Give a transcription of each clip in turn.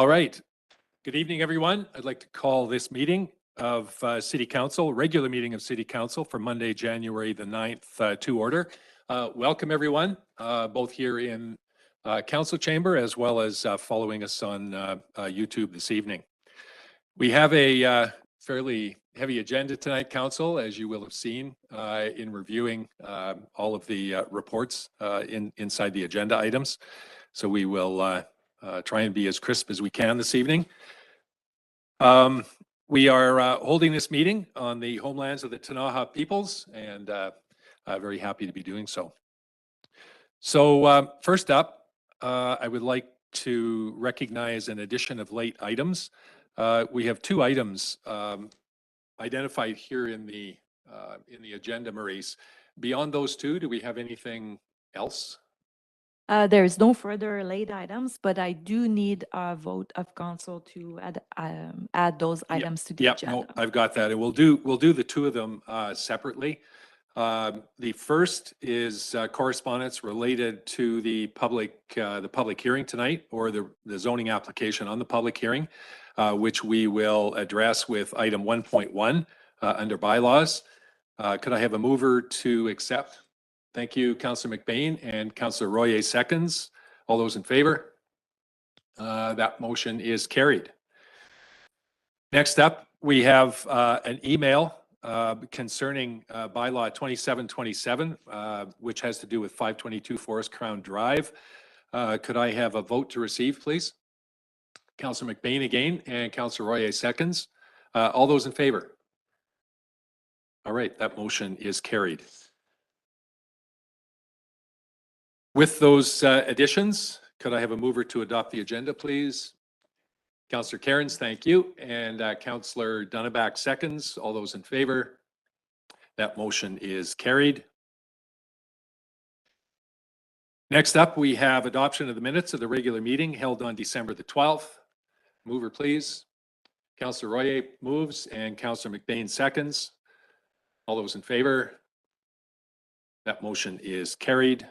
All right. Good evening, everyone. I'd like to call this meeting of City Council, regular meeting of City Council for Monday, January the 9th to order. Welcome, everyone, both here in Council Chamber as well as following us on YouTube this evening. We have a fairly heavy agenda tonight, Council, as you will have seen in reviewing all of the reports inside the agenda items. So we will try and be as crisp as we can this evening. We are holding this meeting on the homelands of the Ktunaxa peoples, and very happy to be doing so. So first up, I would like to recognize an addition of late items. We have two items identified here in the agenda, Maurice. Beyond those two, do we have anything else? There is no further late items, but I do need a vote of council to add those items to the agenda. No, I've got that. And we'll do the two of them separately. The first is correspondence related to the public hearing tonight, or the zoning application on the public hearing, which we will address with item 1.1 under bylaws. Could I have a mover to accept? Thank you, Councillor McBain, and Councillor Royer seconds. All those in favor? That motion is carried. Next up, we have an email concerning bylaw 2727, which has to do with 522 Forest Crown Drive. Could I have a vote to receive, please? Councillor McBain again, and Councillor Royer seconds. All those in favor? All right, that motion is carried. With those additions, could I have a mover to adopt the agenda, please? Councillor Cairns, thank you. And Councillor Dunneback seconds. All those in favor? That motion is carried. Next up, we have adoption of the minutes of the regular meeting held on December the 12th. Mover, please. Councillor Royer moves and Councillor McBain seconds. All those in favor? That motion is carried.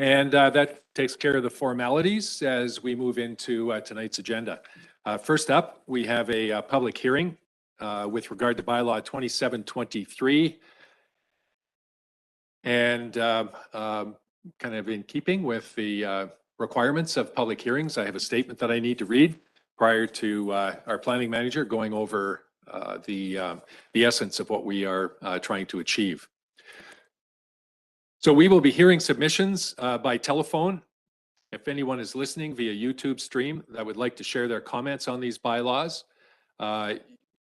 And that takes care of the formalities as we move into tonight's agenda. First up, we have a public hearing with regard to bylaw 2723. And kind of in keeping with the requirements of public hearings, I have a statement that I need to read prior to our planning manager going over the essence of what we are trying to achieve. So we will be hearing submissions by telephone. If anyone is listening via YouTube stream that would like to share their comments on these bylaws,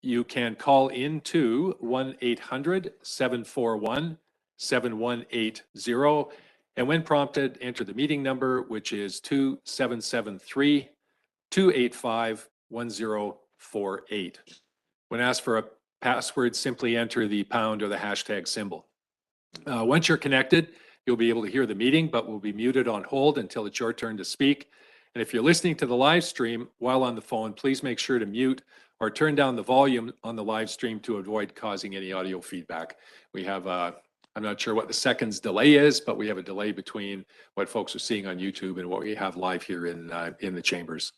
you can call into 1-800-741-7180. And when prompted, enter the meeting number, which is 2773-285-1048. When asked for a password, simply enter the pound or the hashtag symbol. Once you're connected, you'll be able to hear the meeting, but will be muted on hold until it's your turn to speak. And if you're listening to the live stream while on the phone, please make sure to mute or turn down the volume on the live stream to avoid causing any audio feedback. We have, I'm not sure what the seconds delay is, but we have a delay between what folks are seeing on YouTube and what we have live here in the chambers.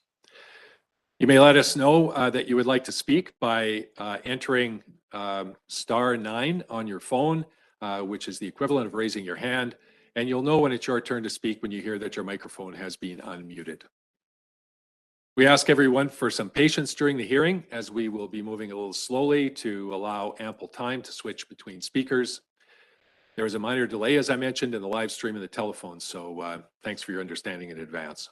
You may let us know that you would like to speak by entering *9 on your phone, which is the equivalent of raising your hand, and you'll know when it's your turn to speak when you hear that your microphone has been unmuted. We ask everyone for some patience during the hearing, as we will be moving a little slowly to allow ample time to switch between speakers. There is a minor delay, as I mentioned, in the live stream and the telephone, so thanks for your understanding in advance.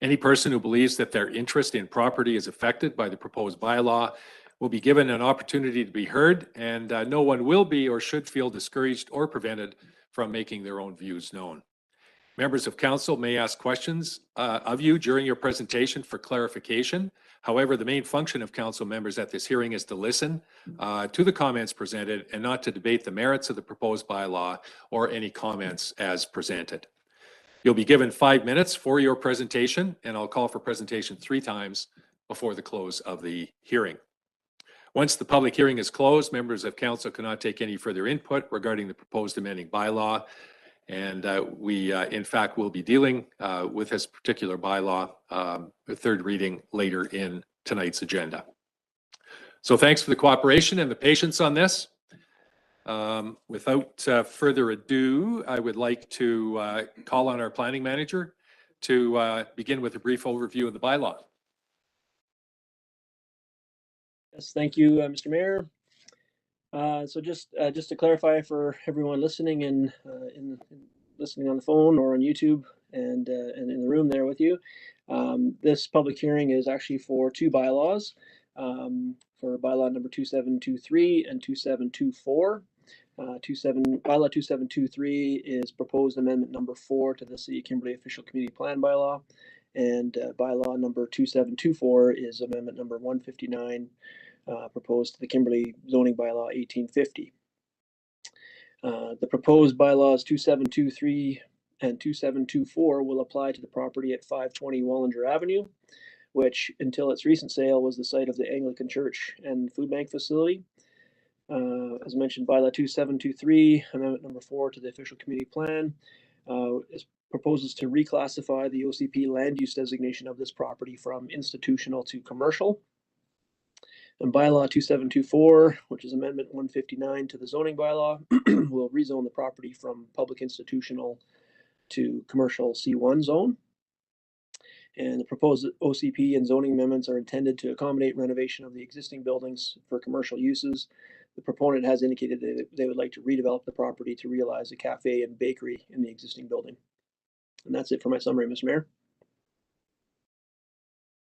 Any person who believes that their interest in property is affected by the proposed bylaw will be given an opportunity to be heard, and no one will be or should feel discouraged or prevented from making their own views known. Members of council may ask questions of you during your presentation for clarification. However, the main function of council members at this hearing is to listen to the comments presented and not to debate the merits of the proposed bylaw or any comments as presented. You'll be given 5 minutes for your presentation, and I'll call for presentation 3 times before the close of the hearing. Once the public hearing is closed, members of council cannot take any further input regarding the proposed amending bylaw. And we, in fact, will be dealing with this particular bylaw, the third reading later in tonight's agenda. So thanks for the cooperation and the patience on this. Without further ado, I would like to call on our planning manager to begin with a brief overview of the bylaw. Yes, thank you, Mr. Mayor. So just to clarify for everyone listening and listening on the phone or on YouTube and in the room there with you, this public hearing is actually for two bylaws, for bylaw number 2723 and 2724. Bylaw 2723 is proposed amendment number 4 to the City of Kimberley official community plan bylaw, and bylaw number 2724 is amendment number 159. Proposed to the Kimberley zoning bylaw 1850. The proposed bylaws 2723 and 2724 will apply to the property at 520 Wallinger Avenue, which until its recent sale was the site of the Anglican Church and food bank facility. As mentioned, bylaw 2723, amendment number 4 to the official community plan, proposes to reclassify the OCP land use designation of this property from institutional to commercial. And bylaw 2724, which is amendment 159 to the zoning bylaw, will rezone the property from public institutional to commercial C1 zone. And the proposed OCP and zoning amendments are intended to accommodate renovation of the existing buildings for commercial uses. The proponent has indicated that they would like to redevelop the property to realize a cafe and bakery in the existing building. And that's it for my summary, Mr. Mayor.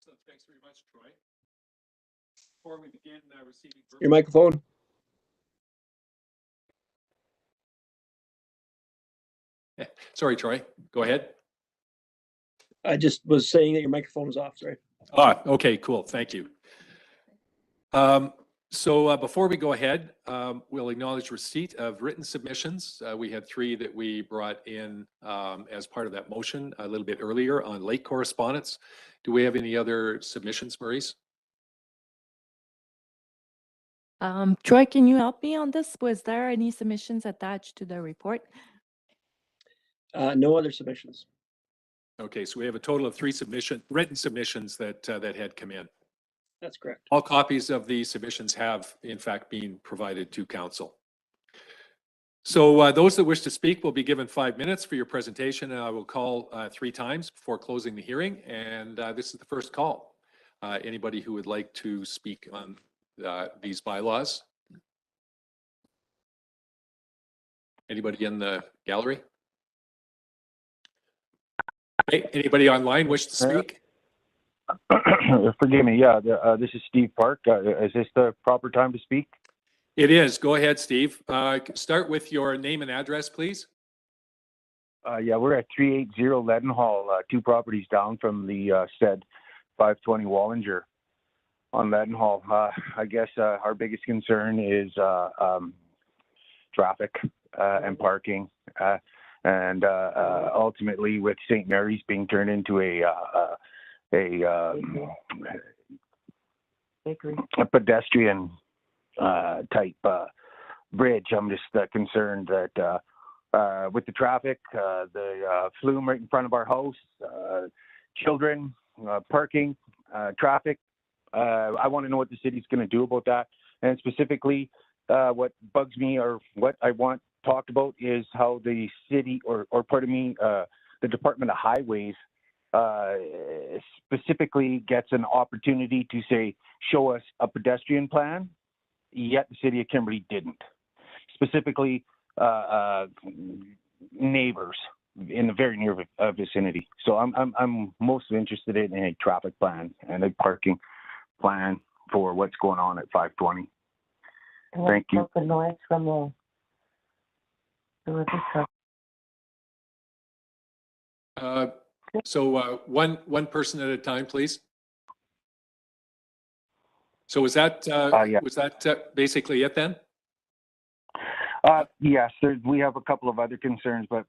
So thanks very much, Troy. Before we begin receiving your microphone. Sorry, Troy, go ahead. I just was saying that your microphone was off, sorry. Okay, cool, thank you. So before we go ahead, we'll acknowledge receipt of written submissions. We had 3 that we brought in as part of that motion a little bit earlier on late correspondence. Do we have any other submissions, Maurice? Troy, can you help me on this? Was there any submissions attached to the report? No other submissions. Okay, so we have a total of 3 written submissions that had come in. That's correct. All copies of the submissions have, in fact, been provided to council. So those that wish to speak will be given 5 minutes for your presentation, and I will call 3 times before closing the hearing. And this is the first call. Anybody who would like to speak on these bylaws? Anybody in the gallery? Okay. Anybody online wish to speak? Forgive me. Yeah, this is Steve Park. Is this the proper time to speak? It is. Go ahead, Steve. Start with your name and address, please. Yeah, we're at 380 Leadenhall, 2 properties down from the said 520 Wallinger on Leadenhall. I guess our biggest concern is traffic and parking, and ultimately with St. Mary's being turned into a pedestrian type bridge. I'm just concerned that with the traffic, the flume right in front of our house, children, parking, traffic. I want to know what the city's going to do about that. And specifically, what bugs me or what I want talked about is how the city or pardon me, the Department of Highways specifically gets an opportunity to say, show us a pedestrian plan, yet the City of Kimberley didn't. Specifically, neighbors in the very near vicinity. So I'm most interested in a traffic plan and a parking plan for what's going on at 520. Thank you. The noise from the truck. So one person at a time, please. So was that yeah. was that basically it then? Yes, we have a couple of other concerns, but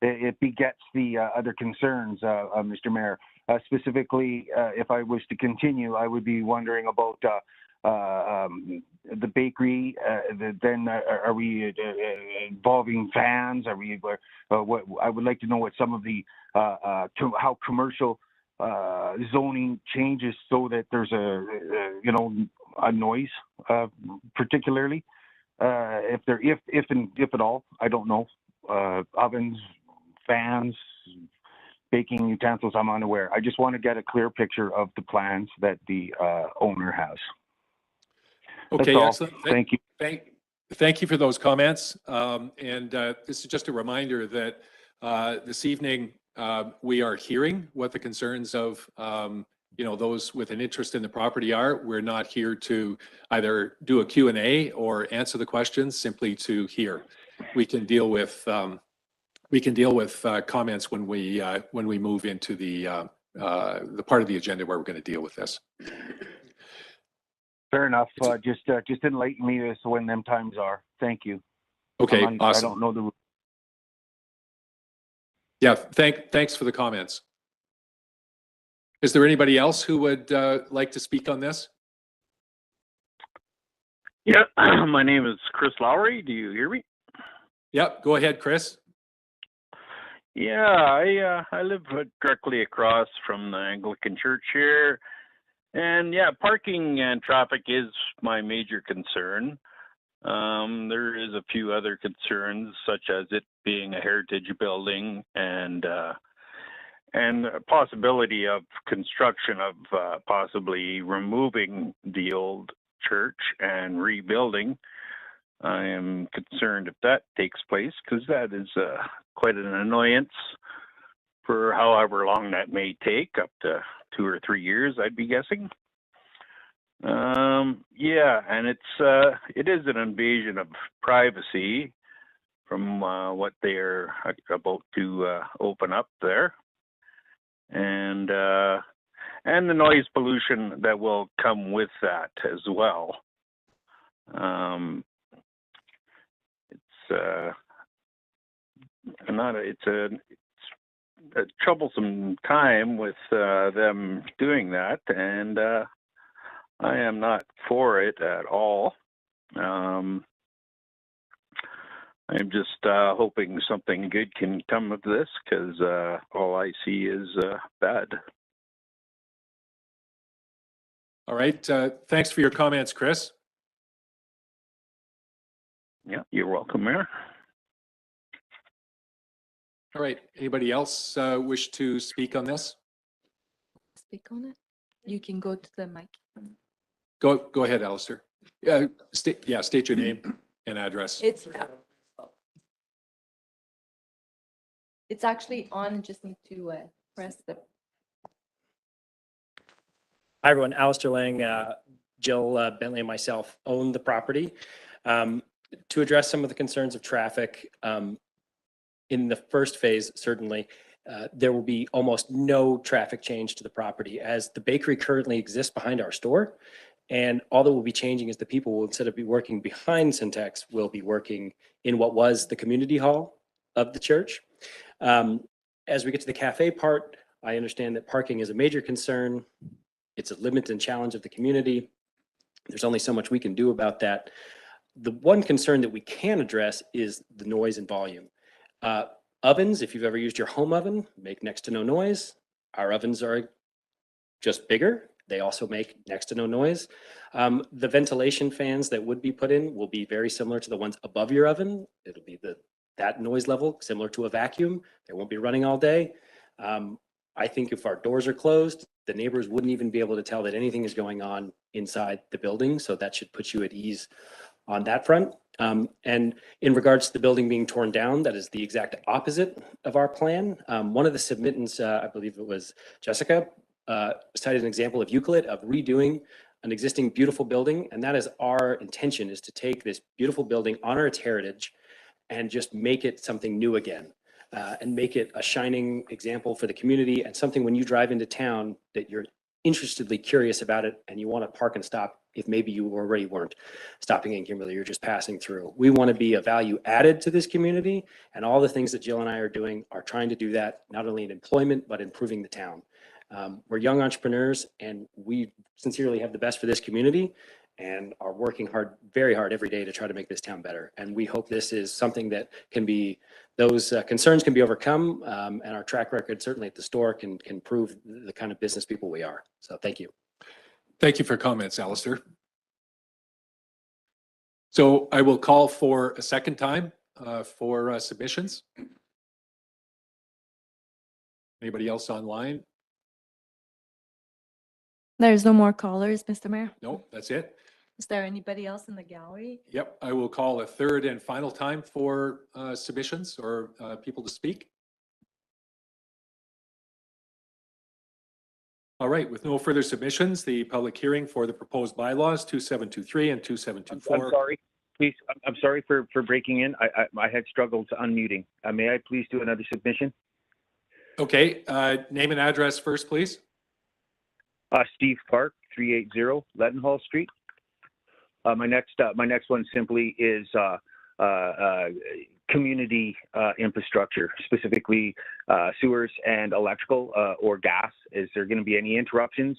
it begets the other concerns, Mr. Mayor. Specifically, if I was to continue, I would be wondering about the bakery, then are we involving fans? Are we, what, I would like to know what some of the, how commercial zoning changes so that there's a noise, particularly, if at all, I don't know, ovens, fans, baking utensils, I'm unaware. I just want to get a clear picture of the plans that the owner has. Okay, That's all. excellent. Thank you. Thank you for those comments. This is just a reminder that this evening we are hearing what the concerns of those with an interest in the property are. We're not here to either do a Q&A or answer the questions, simply to hear. We can deal with comments when we move into the part of the agenda where we're going to deal with this. Fair enough. Just enlighten me as to when them times are. Thank you. Okay, awesome. I don't know the. Yeah, thanks for the comments. Is there anybody else who would like to speak on this? Yeah, my name is Chris Lowry. Do you hear me? Yep, go ahead, Chris. Yeah, I live directly across from the Anglican Church here. And yeah, parking and traffic is my major concern. There is a few other concerns, such as it being a heritage building and a possibility of construction of possibly removing the old church and rebuilding. I am concerned if that takes place, because that is quite an annoyance for however long that may take, up to 2 or 3 years, I'd be guessing. Yeah, and it is an invasion of privacy from what they're about to open up there, and the noise pollution that will come with that as well. It's a troublesome time with them doing that, and I am not for it at all. I'm just hoping something good can come of this, because all I see is bad. All right, thanks for your comments, Chris. Yeah, you're welcome, Mayor. All right, anybody else wish to speak on this? Speak on it. You can go to the mic. Go ahead, Alistair. State your name and address. It's actually on. Just need to press the. Hi, everyone. Alistair Lang, Jill Bentley, and myself own the property. To address some of the concerns of traffic, in the first phase, certainly, there will be almost no traffic change to the property, as the bakery currently exists behind our store. And all that will be changing is the people will, instead of be working behind Syntax, will be working in what was the community hall of the church. As we get to the cafe part, I understand that parking is a major concern. It's a limit and challenge of the community. There's only so much we can do about that. The one concern that we can address is the noise and volume. Ovens, if you've ever used your home oven, make next to no noise. Our ovens are just bigger. They also make next to no noise. The ventilation fans that would be put in will be very similar to the ones above your oven. It'll be that noise level, similar to a vacuum. They won't be running all day. I think if our doors are closed, the neighbors wouldn't even be able to tell that anything is going on inside the building. So that should put you at ease on that front. And in regards to the building being torn down, that is the exact opposite of our plan. One of the submittants, I believe it was Jessica, cited an example of Euclid of redoing an existing beautiful building. And that is our intention, is to take this beautiful building, honor its heritage, and just make it something new again. And make it a shining example for the community, and something when you drive into town that you're interestedly curious about it and you want to park and stop if maybe you already weren't stopping in Kimberley, you're just passing through. We want to be a value added to this community, and all the things that Jill and I are doing are trying to do that, not only in employment, but improving the town. We're young entrepreneurs, and we sincerely have the best for this community. and are working hard, very hard every day to try to make this town better. And we hope this is something that can be, those concerns can be overcome, and our track record certainly at the store can prove the kind of business people we are. So thank you. Thank you for comments, Alistair. So I will call for a second time for submissions. Anybody else online? There's no more callers, Mr. Mayor. No, that's it. Is there anybody else in the gallery? Yep, I will call a third and final time for submissions or people to speak. All right, with no further submissions, the public hearing for the proposed bylaws 2723 and 2724. I'm sorry, please. I'm sorry for breaking in. I had struggled to unmuting. May I please do another submission? Okay, name and address first, please. Steve Park, 380 Leadenhall Street. My next one simply is community infrastructure, specifically sewers and electrical or gas. Is there going to be any interruptions,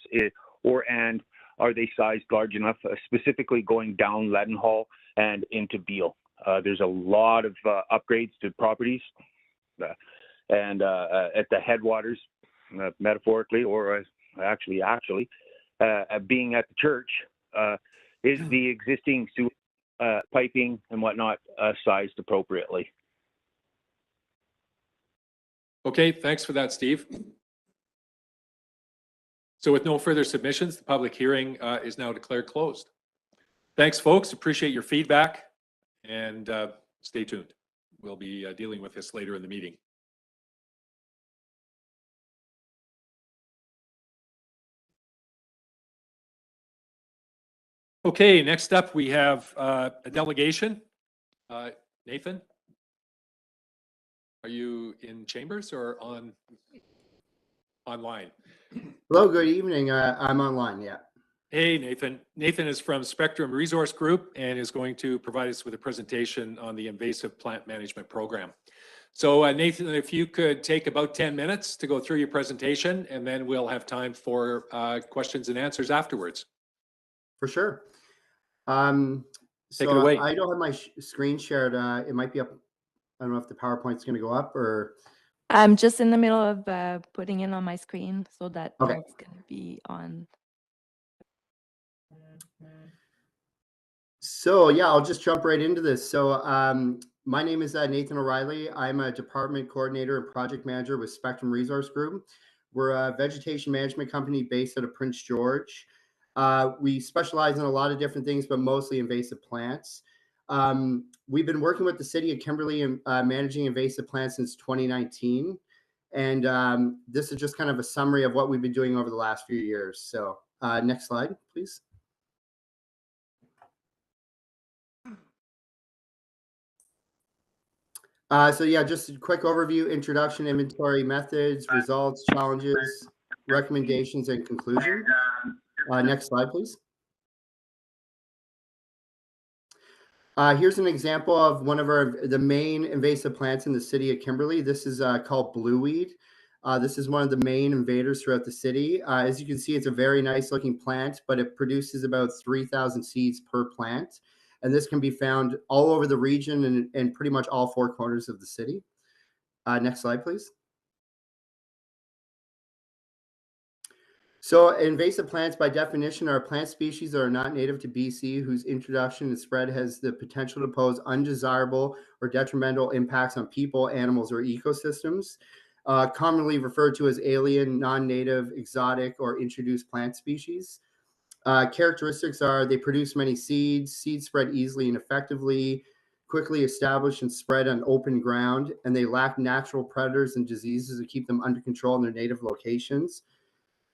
and are they sized large enough, specifically going down Leadenhall and into Beale? There's a lot of upgrades to properties, and at the headwaters, metaphorically or actually, being at the church, is the existing sewer piping and whatnot sized appropriately? Okay, thanks for that, Steve. So with no further submissions, the public hearing is now declared closed. Thanks, folks. Appreciate your feedback, and stay tuned. We'll be dealing with this later in the meeting. Okay, next up we have a delegation. Nathan, are you in chambers or online? Hello, good evening. I'm online, yeah. Hey, Nathan. Nathan is from Spectrum Resource Group and is going to provide us with a presentation on the invasive plant management program. So Nathan, if you could take about 10 minutes to go through your presentation, and then we'll have time for questions and answers afterwards. For sure. Take it away. I don't have my screen shared. It might be up. I don't know if the PowerPoint's going to go up or. I'm just in the middle of putting it on my screen so that Okay. it's going to be on. So yeah, I'll just jump right into this. So my name is Nathan O'Reilly. I'm a department coordinator and project manager with Spectrum Resource Group. We're a vegetation management company based out of Prince George. We specialize in a lot of different things, but mostly invasive plants. We've been working with the city of Kimberley and managing invasive plants since 2019. And this is just kind of a summary of what we've been doing over the last few years. So next slide, please. So yeah, just a quick overview, introduction, inventory, methods, results, challenges, recommendations, and conclusion. Next slide, please. Here's an example of one of the main invasive plants in the city of Kimberley. This is called blueweed. This is one of the main invaders throughout the city. As you can see, it's a very nice looking plant, but it produces about 3,000 seeds per plant. And this can be found all over the region and pretty much all four corners of the city. Next slide, please. So invasive plants, by definition, are plant species that are not native to BC, whose introduction and spread has the potential to pose undesirable or detrimental impacts on people, animals, or ecosystems, commonly referred to as alien, non-native, exotic, or introduced plant species. Characteristics are they produce many seeds spread easily and effectively, quickly establish and spread on open ground, and they lack natural predators and diseases to keep them under control in their native locations.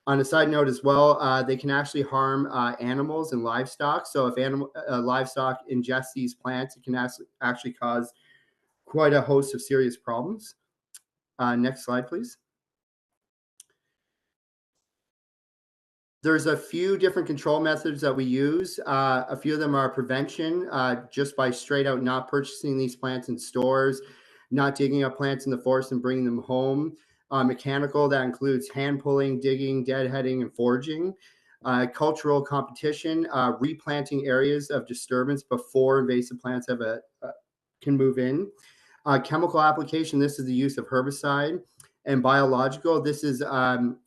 On a side note as well, they can actually harm animals and livestock. So if livestock ingest these plants, it can actually cause quite a host of serious problems. Next slide, please. There's a few different control methods that we use. A few of them are prevention, just by straight out not purchasing these plants in stores, not digging up plants in the forest and bringing them home. Mechanical, that includes hand pulling, digging, deadheading, and foraging. cultural competition, replanting areas of disturbance before invasive plants can move in. Chemical application, this is the use of herbicide. And biological, this is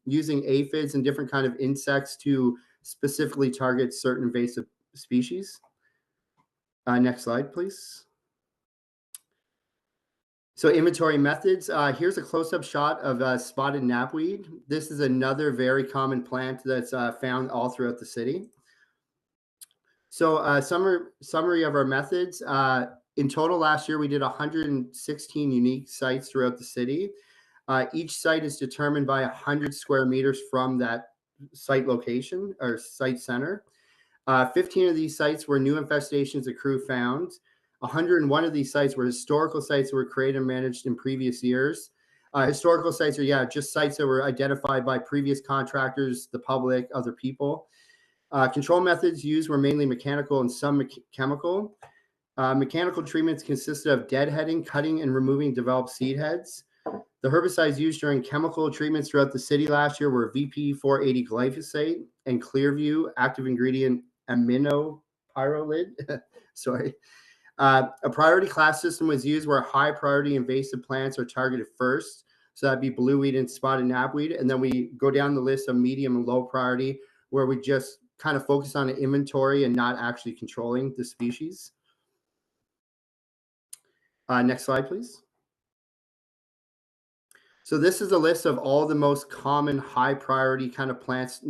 using aphids and different kind of insects to specifically target certain invasive species. Next slide, please. So inventory methods, here's a close-up shot of spotted knapweed. This is another very common plant that's found all throughout the city. So summary of our methods. In total last year, we did 116 unique sites throughout the city. Each site is determined by 100 square meters from that site location or site center. 15 of these sites were new infestations the crew found. 101 of these sites were historical sites that were created and managed in previous years. Historical sites are, just sites that were identified by previous contractors, the public, other people. Control methods used were mainly mechanical and some chemical. Mechanical treatments consisted of deadheading, cutting, and removing developed seed heads. The herbicides used during chemical treatments throughout the city last year were VP 480 glyphosate and Clearview active ingredient aminopyrrolid. Sorry. A priority class system was used where high priority invasive plants are targeted first. So that'd be blueweed and spotted knapweed. And then we go down the list of medium and low priority where we just kind of focus on an inventory and not actually controlling the species. Next slide, please. So this is a list of all the most common high priority kind of plants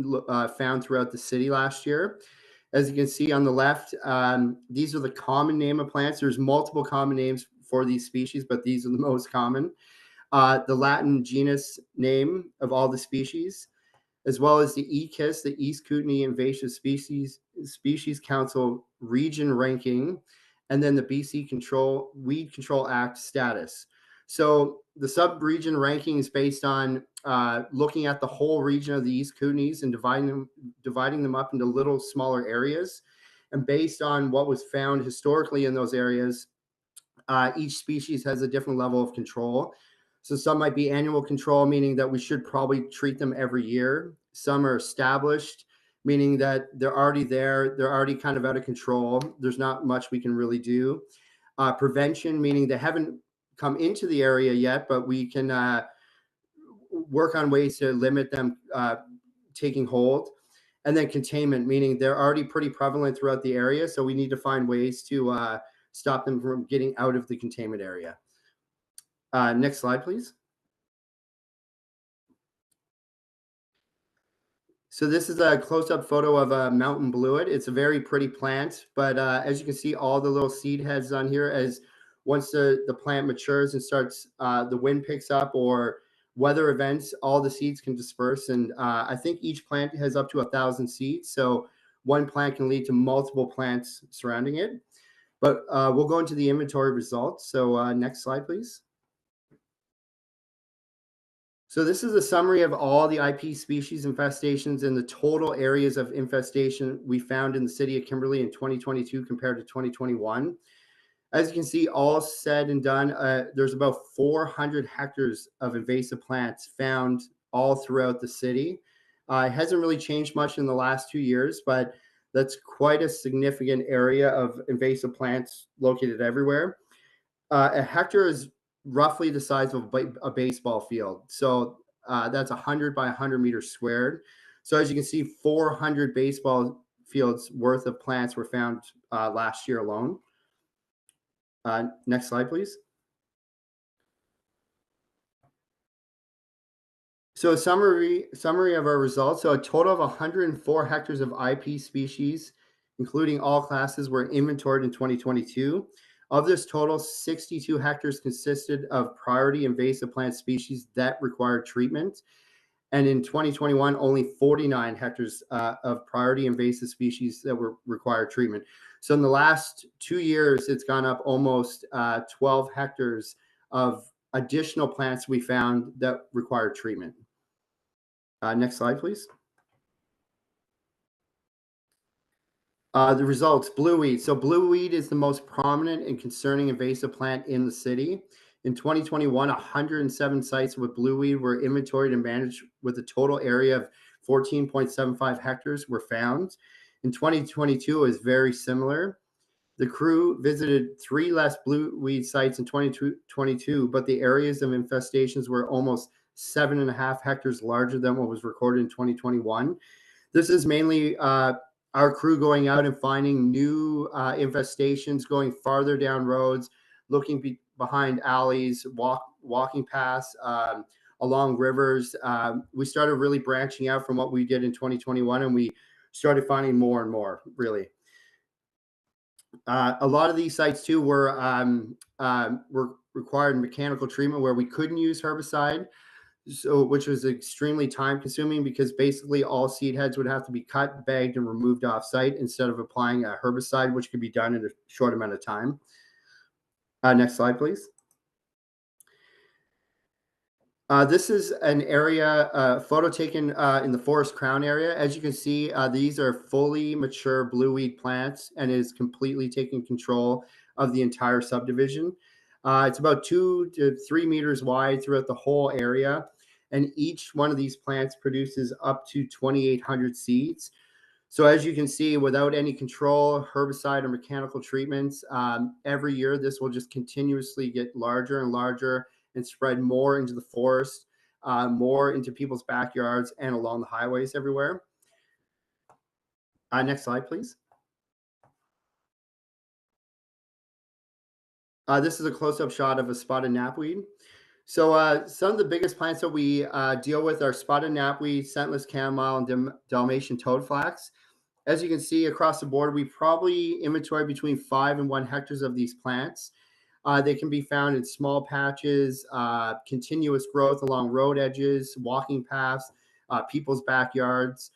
found throughout the city last year. As you can see on the left, these are the common name of plants. There's multiple common names for these species, but these are the most common. The Latin genus name of all the species, as well as the EKIS, the East Kootenay Invasive Species Council region ranking, and then the BC Weed Control Act status. So the sub-region ranking is based on looking at the whole region of the East Kootenays and dividing them up into little smaller areas. And based on what was found historically in those areas, each species has a different level of control. So some might be annual control, meaning that we should probably treat them every year. Some are established, meaning that they're already there. They're already kind of out of control. There's not much we can really do. Prevention, meaning they haven't come into the area yet, but we can work on ways to limit them taking hold. And then containment, meaning they're already pretty prevalent throughout the area. So we need to find ways to stop them from getting out of the containment area. Next slide, please. So this is a close-up photo of a mountain bluet. It's a very pretty plant, but as you can see, all the little seed heads on here, as once the plant matures and starts, the wind picks up or weather events, all the seeds can disperse. And I think each plant has up to 1,000 seeds. So one plant can lead to multiple plants surrounding it. But we'll go into the inventory results. So next slide, please. So this is a summary of all the IP species infestations and the total areas of infestation we found in the city of Kimberley in 2022 compared to 2021. As you can see, all said and done, there's about 400 hectares of invasive plants found all throughout the city. It hasn't really changed much in the last 2 years, but that's quite a significant area of invasive plants located everywhere. A hectare is roughly the size of a baseball field. So that's 100 by 100 meters squared. So as you can see, 400 baseball fields worth of plants were found last year alone. Next slide, please. So a summary of our results. So a total of 104 hectares of IP species, including all classes, were inventoried in 2022. Of this total, 62 hectares consisted of priority invasive plant species that required treatment. And in 2021, only 49 hectares of priority invasive species that were required treatment. So in the last 2 years, it's gone up almost 12 hectares of additional plants we found that required treatment. Next slide, please. The results, blueweed. So blueweed is the most prominent and concerning invasive plant in the city. In 2021, 107 sites with blueweed were inventoried and managed with a total area of 14.75 hectares were found. In 2022, it was very similar. The crew visited 3 less blue weed sites in 2022, but the areas of infestations were almost 7.5 hectares larger than what was recorded in 2021. This is mainly our crew going out and finding new infestations, going farther down roads, looking behind alleys, walking paths, along rivers. We started really branching out from what we did in 2021, and we started finding more and more, really. A lot of these sites too were required mechanical treatment where we couldn't use herbicide, so which was extremely time consuming because basically all seed heads would have to be cut, bagged, and removed off site instead of applying a herbicide, which could be done in a short amount of time. Next slide, please. This is an area photo taken in the Forest Crown area. As you can see, these are fully mature blueweed plants and is completely taking control of the entire subdivision. It's about 2 to 3 meters wide throughout the whole area, and each one of these plants produces up to 2,800 seeds. So as you can see, without any control, herbicide or mechanical treatments, every year this will just continuously get larger and larger and spread more into the forest, more into people's backyards and along the highways everywhere. Next slide, please. This is a close-up shot of a spotted knapweed. So some of the biggest plants that we deal with are spotted knapweed, scentless chamomile, and Dalmatian toadflax. As you can see across the board, we probably inventory between 5 and 1 hectares of these plants. They can be found in small patches, continuous growth along road edges, walking paths, people's backyards.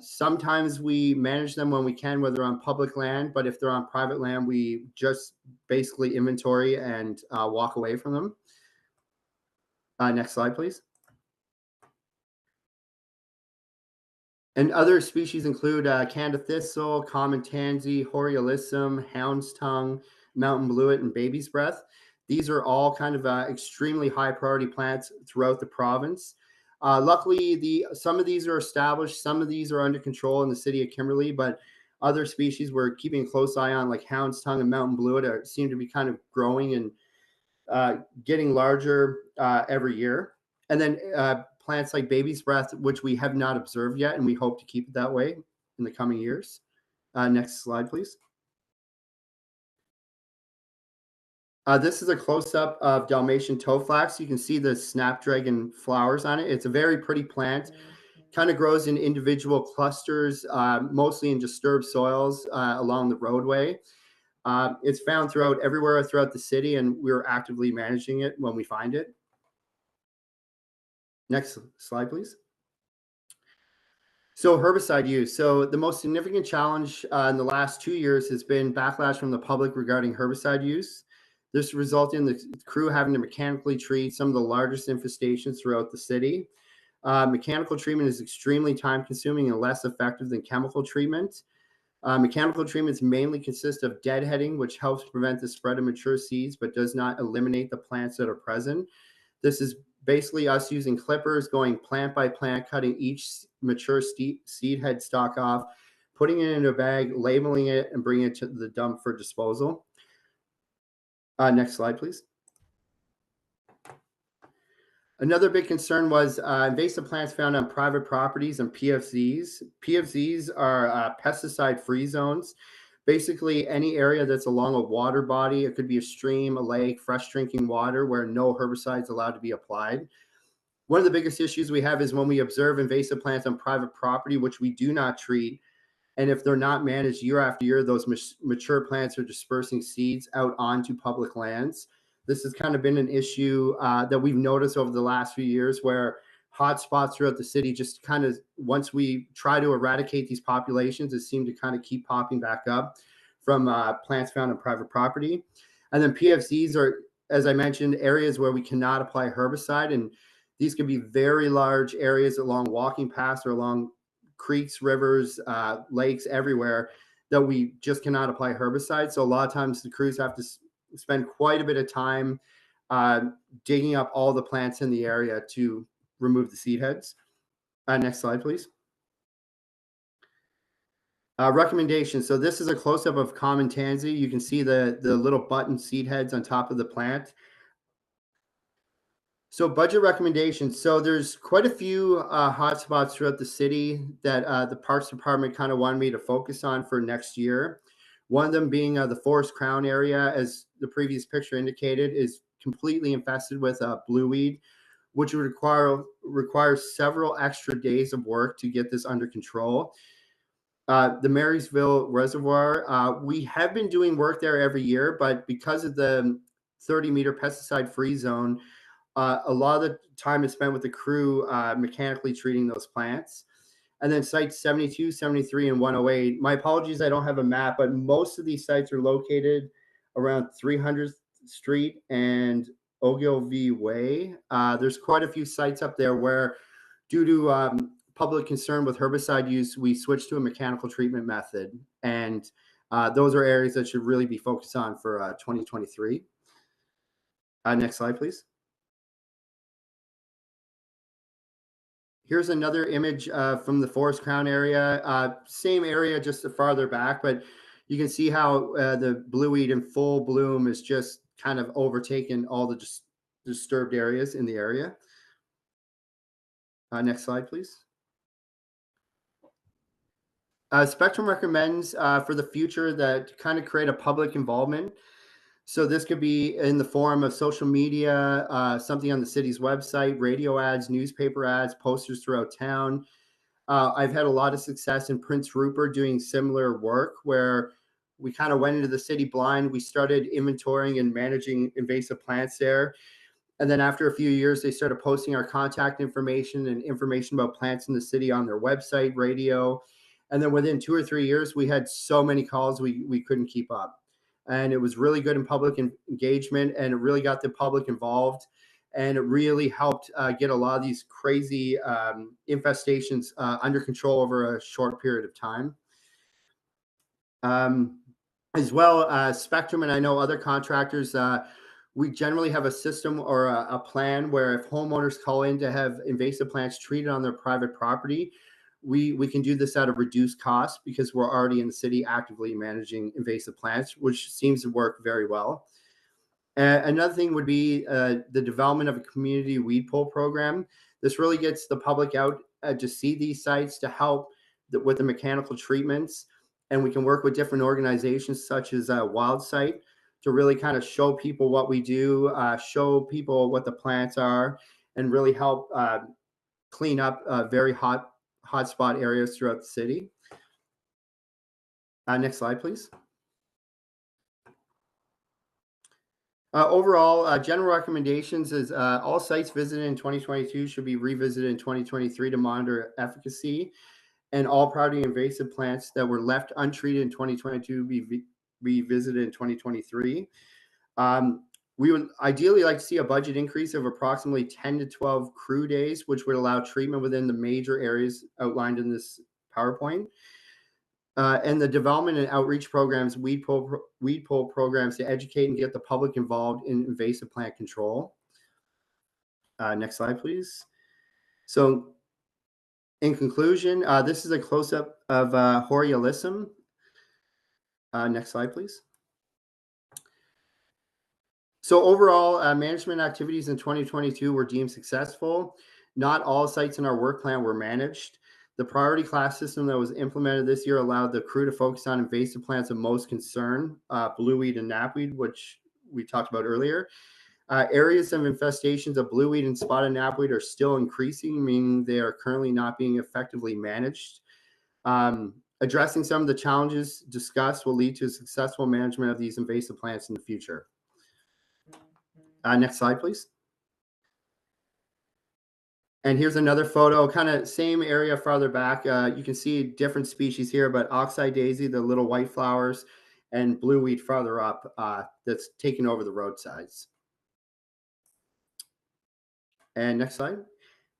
Sometimes we manage them when we can, whether on public land, but if they're on private land, we just basically inventory and walk away from them. Next slide, please. And other species include Canada thistle, common tansy, Horiolisum, hound's tongue, mountain bluet, and baby's breath. These are all kind of extremely high priority plants throughout the province. Luckily, some of these are established, some of these are under control in the city of Kimberley, but other species we're keeping a close eye on, like hound's tongue and mountain bluet, seem to be kind of growing and getting larger every year. And then plants like baby's breath, which we have not observed yet, and we hope to keep it that way in the coming years. Next slide, please. This is a close-up of Dalmatian toadflax. You can see the snapdragon flowers on it. It's a very pretty plant. Kind of grows in individual clusters, mostly in disturbed soils along the roadway. It's found everywhere throughout the city, and we're actively managing it when we find it. Next slide, please. So herbicide use. So the most significant challenge in the last 2 years has been backlash from the public regarding herbicide use. This resulted in the crew having to mechanically treat some of the largest infestations throughout the city. Mechanical treatment is extremely time consuming and less effective than chemical treatment. Mechanical treatments mainly consist of deadheading, which helps prevent the spread of mature seeds, but does not eliminate the plants that are present. This is basically us using clippers, going plant by plant, cutting each mature seed head stalk off, putting it in a bag, labeling it, and bringing it to the dump for disposal. Next slide, please. Another big concern was invasive plants found on private properties and PFZs. PFZs are pesticide-free zones. Basically, any area that's along a water body, it could be a stream, a lake, fresh drinking water, where no herbicide is allowed to be applied. One of the biggest issues we have is when we observe invasive plants on private property, which we do not treat, and if they're not managed year after year, those mature plants are dispersing seeds out onto public lands. This has kind of been an issue that we've noticed over the last few years, where hot spots throughout the city just kind of, once we try to eradicate these populations, it seemed to kind of keep popping back up from plants found on private property. And then PFZs are, as I mentioned, areas where we cannot apply herbicide. And these could be very large areas along walking paths or along creeks, rivers, lakes, everywhere that we just cannot apply herbicide. So a lot of times the crews have to spend quite a bit of time digging up all the plants in the area to remove the seed heads. Next slide, please. Recommendations. So this is a close-up of common tansy. You can see the little button seed heads on top of the plant. So budget recommendations. So there's quite a few hotspots throughout the city that the Parks Department kind of wanted me to focus on for next year. One of them being the Forest Crown area, as the previous picture indicated, is completely infested with blueweed, which would require several extra days of work to get this under control. The Marysville Reservoir, we have been doing work there every year, but because of the 30-meter pesticide-free zone, a lot of the time is spent with the crew mechanically treating those plants. And then sites 72, 73, and 108. My apologies, I don't have a map, but most of these sites are located around 300th Street and Ogilvie Way. There's quite a few sites up there where, due to public concern with herbicide use, we switched to a mechanical treatment method. And those are areas that should really be focused on for 2023. Next slide, please. Here's another image from the Forest Crown area. Same area, just farther back, but you can see how the blueweed in full bloom is just kind of overtaken all the disturbed areas in the area. Next slide, please. Spectrum recommends for the future that kind of create a public involvement. So this could be in the form of social media, something on the city's website, radio ads, newspaper ads, posters throughout town. I've had a lot of success in Prince Rupert doing similar work where we kind of went into the city blind. We started inventorying and managing invasive plants there. And then after a few years, they started posting our contact information and information about plants in the city on their website, radio. And then within 2 or 3 years, we had so many calls, we couldn't keep up. And it was really good in public engagement, and it really got the public involved, and it really helped get a lot of these crazy infestations under control over a short period of time. As well, Spectrum, and I know other contractors, we generally have a system or a plan where if homeowners call in to have invasive plants treated on their private property, we can do this at a reduced cost because we're already in the city actively managing invasive plants, which seems to work very well. Another thing would be the development of a community weed pull program. This really gets the public out to see these sites, to help with the mechanical treatments. And we can work with different organizations such as WildSite to really kind of show people what we do, show people what the plants are, and really help clean up very hotspot areas throughout the city. Next slide, please. Overall, general recommendations is all sites visited in 2022 should be revisited in 2023 to monitor efficacy, and all priority invasive plants that were left untreated in 2022 be revisited in 2023. We would ideally like to see a budget increase of approximately 10 to 12 crew days, which would allow treatment within the major areas outlined in this PowerPoint. And the development and outreach programs, weed pull programs to educate and get the public involved in invasive plant control. Next slide, please. So in conclusion, this is a close-up of Horiolisum. Next slide, please. So overall, management activities in 2022 were deemed successful. Not all sites in our work plan were managed. The priority class system that was implemented this year allowed the crew to focus on invasive plants of most concern, blueweed and knapweed, which we talked about earlier. Areas of infestations of blueweed and spotted knapweed are still increasing, meaning they are currently not being effectively managed. Addressing some of the challenges discussed will lead to successful management of these invasive plants in the future. Next slide, please. And here's another photo, kind of same area farther back. You can see different species here, but oxeye daisy, the little white flowers, and blueweed farther up that's taking over the roadsides. And next slide.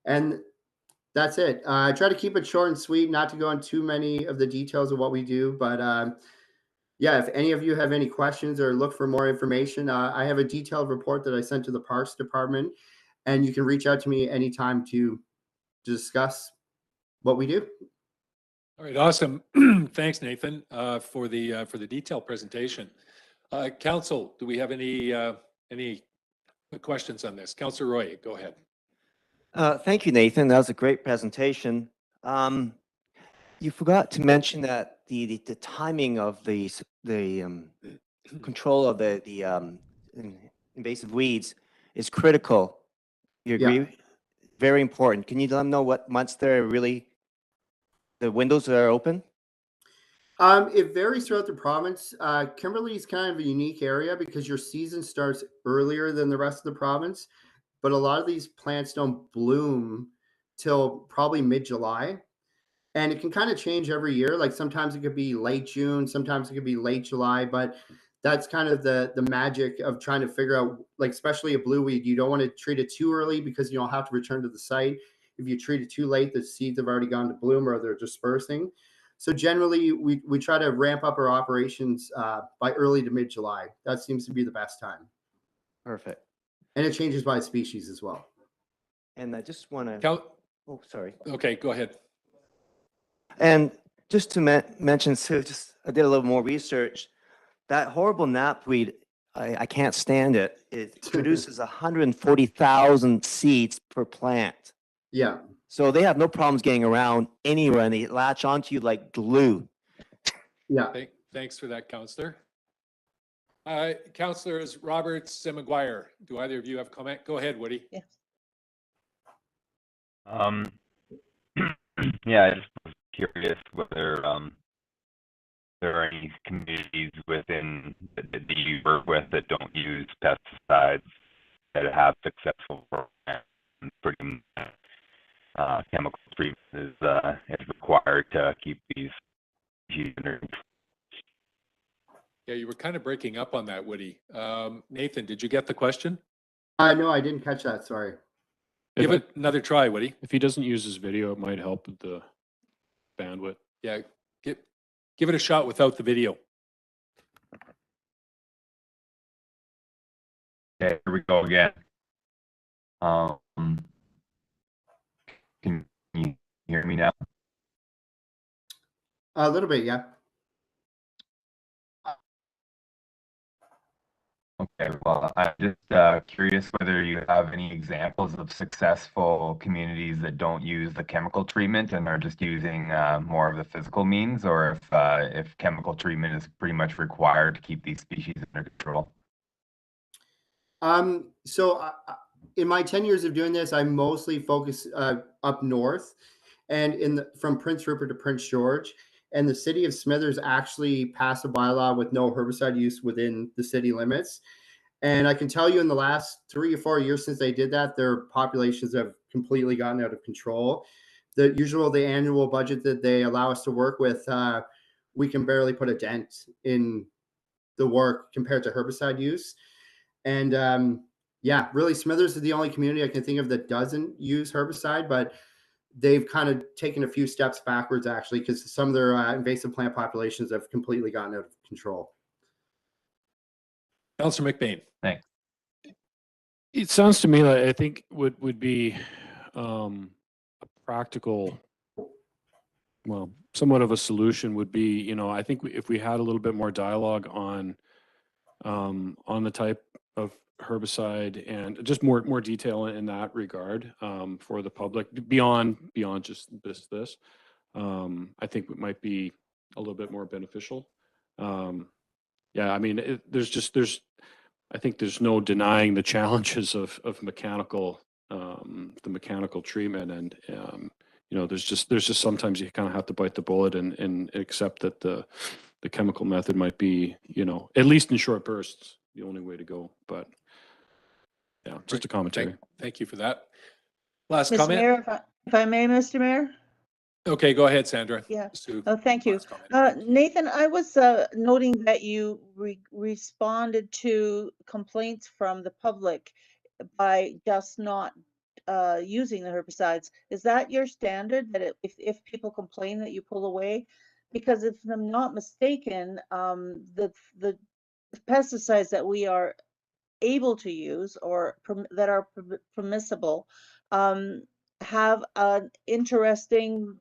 And that's it. I try to keep it short and sweet, not to go into too many of the details of what we do, but yeah, if any of you have any questions or look for more information, I have a detailed report that I sent to the Parks Department, and you can reach out to me anytime to discuss what we do. All right, awesome. Thanks, Nathan, for the detailed presentation. Council, do we have any questions on this? Councillor Roy, go ahead. Thank you, Nathan. That was a great presentation. You forgot to mention that the timing of the control of the invasive weeds is critical. You Yeah. agree? Very important. Can you let them know what months the windows are open? It varies throughout the province. Kimberley is kind of a unique area because your season starts earlier than the rest of the province, but a lot of these plants don't bloom till probably mid-July. And it can kind of change every year. Like sometimes it could be late June, sometimes it could be late July, but that's kind of the magic of trying to figure out, like, especially a blue weed, you don't want to treat it too early because you don't have to return to the site. If you treat it too late, the seeds have already gone to bloom or they're dispersing. So generally we try to ramp up our operations by early to mid-July. That seems to be the best time. Perfect. And it changes by species as well. And I just want to, oh, sorry. Okay, go ahead. And just to mention, so I did a little more research. That horrible knapweed, I can't stand it. It produces 140,000 seeds per plant. Yeah. So they have no problems getting around anywhere, and they latch onto you like glue. Yeah. Thanks for that, Councillor. Councillors Roberts and McGuire, do either of you have comment? Go ahead, Woody. Yes. Yeah, I just was curious whether there are any communities within that you work with that don't use pesticides that have successful programs. Pretty much, chemical treatment is required to keep these species under control. Yeah, you were kind of breaking up on that, Woody. Nathan, did you get the question? No, I didn't catch that. Sorry. Give it another try, Woody. If he doesn't use his video, it might help with the bandwidth. Yeah, give it a shot without the video. Okay, here we go again. Can you hear me now? A little bit, yeah. Okay, well, I'm just curious whether you have any examples of successful communities that don't use the chemical treatment and are just using more of the physical means, or if chemical treatment is pretty much required to keep these species under control. So in my 10 years of doing this, I mostly focus up north and from Prince Rupert to Prince George. And the city of Smithers actually passed a bylaw with no herbicide use within the city limits. And I can tell you in the last 3 or 4 years since they did that, their populations have completely gotten out of control. The annual budget that they allow us to work with, we can barely put a dent in the work compared to herbicide use. And yeah, really Smithers is the only community I can think of that doesn't use herbicide, but they've kind of taken a few steps backwards actually, because some of their invasive plant populations have completely gotten out of control. Councillor McBain. Thanks. It sounds to me like I think would be a practical, well, somewhat of a solution would be, I think if we had a little bit more dialogue on the type of herbicide and just more detail in that regard for the public beyond just this I think it might be a little bit more beneficial. Yeah, I mean, I think there's no denying the challenges of mechanical the mechanical treatment, and there's just sometimes you kind of have to bite the bullet and accept that the chemical method might be, at least in short bursts, the only way to go. But yeah, just a commentary. Thank you for that. Last Mr. comment. Mayor, if I may, Mr. Mayor? Okay, go ahead, Sandra. Yeah. Sue, Oh, thank you. last comment. Nathan, I was noting that you responded to complaints from the public by just not using the herbicides. Is that your standard, that if people complain that you pull away? Because if I'm not mistaken, the pesticides that we are able to use or that are permissible have an interesting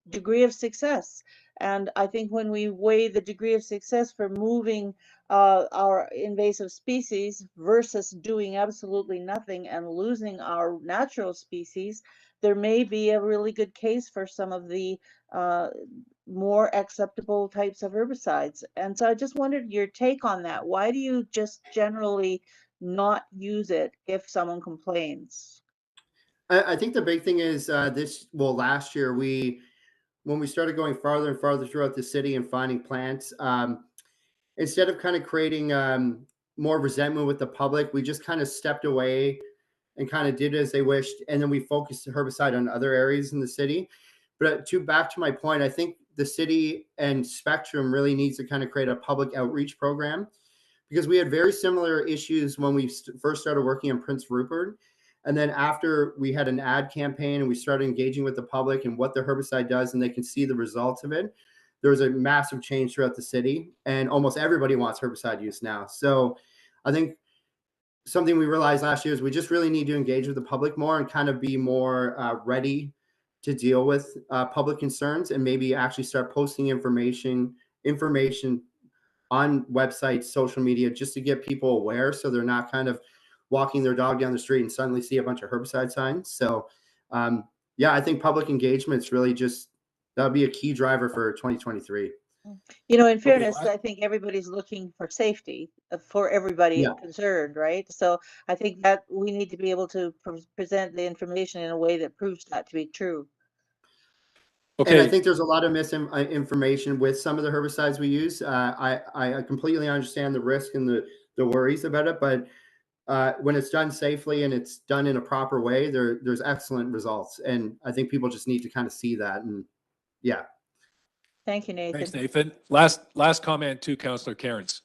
degree of success. And I think when we weigh the degree of success for moving our invasive species versus doing absolutely nothing and losing our natural species, there may be a really good case for some of the more acceptable types of herbicides. And so I just wondered your take on that. Why do you just generally not use it if someone complains? I think the big thing is last year when we started going farther and farther throughout the city and finding plants, instead of kind of creating more resentment with the public, we just kind of stepped away and kind of did as they wished. And then we focused the herbicide on other areas in the city. But back to my point, I think the city and Spectrum really needs to kind of create a public outreach program, because we had very similar issues when we first started working in Prince Rupert. And then after we had an ad campaign and we started engaging with the public and what the herbicide does, and they can see the results of it, there was a massive change throughout the city, and almost everybody wants herbicide use now. So I think something we realized last year is we just really need to engage with the public more and kind of be more ready to deal with public concerns, and maybe actually start posting information on websites, social media, just to get people aware, so they're not kind of walking their dog down the street and suddenly see a bunch of herbicide signs. So yeah, I think public engagement's really just, that'll be a key driver for 2023. You know, in fairness, I think everybody's looking for safety for everybody concerned, right? So I think that we need to be able to present the information in a way that proves that to be true. Okay. And I think there's a lot of misinformation with some of the herbicides we use. I completely understand the risk and the worries about it, but when it's done safely and it's done in a proper way, there's excellent results. And I think people just need to kind of see that. And yeah. Thank you, Nathan. Thanks, Nathan. Last comment to Councillor Cairns.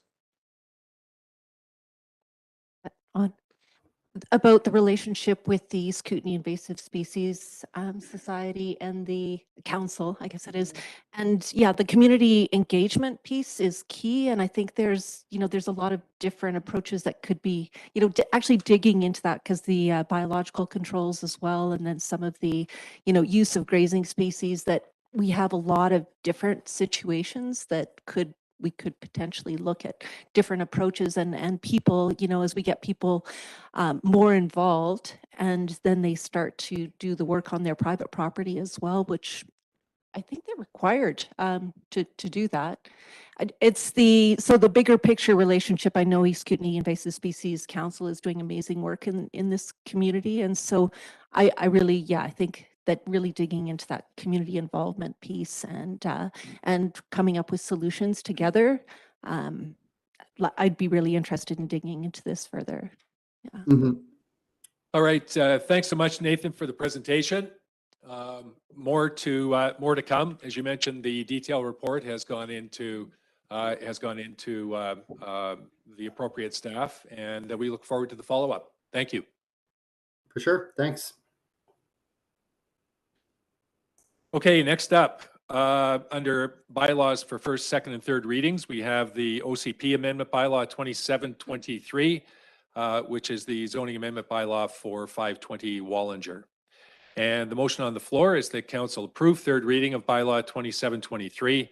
About the relationship with the Kootenay Invasive Species Society and the council, I guess it is. And yeah, the community engagement piece is key. And I think there's a lot of different approaches that could be, actually digging into that, because the biological controls as well. And then some of the, use of grazing species, that we have a lot of different situations that we could potentially look at different approaches, and people, as we get people more involved, and then they start to do the work on their private property as well, which I think they're required to do that. It's the bigger picture relationship. I know East Kootenay Invasive Species Council is doing amazing work in this community. And so I really, I think that really digging into that community involvement piece and coming up with solutions together, I'd be really interested in digging into this further. Yeah. Mm-hmm. All right. Thanks so much, Nathan, for the presentation. More to come. As you mentioned, the detailed report has gone into the appropriate staff, and we look forward to the follow-up. Thank you. For sure. Thanks. Okay, next up, under bylaws for first, second, and third readings, we have the OCP Amendment Bylaw 2723, which is the zoning amendment bylaw for 520 Wallinger. And the motion on the floor is that council approve third reading of bylaw 2723.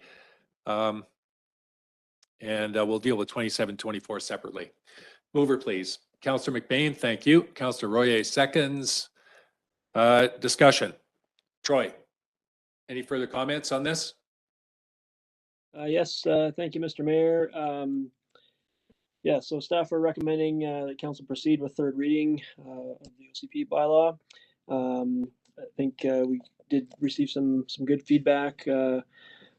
And we'll deal with 2724 separately. Mover, please. Councillor McBain, thank you. Councillor Royer seconds. Discussion. Troy. Any further comments on this? Yes, thank you, Mr. Mayor. Yeah, so staff are recommending that council proceed with third reading of the OCP bylaw. I think we did receive some good feedback,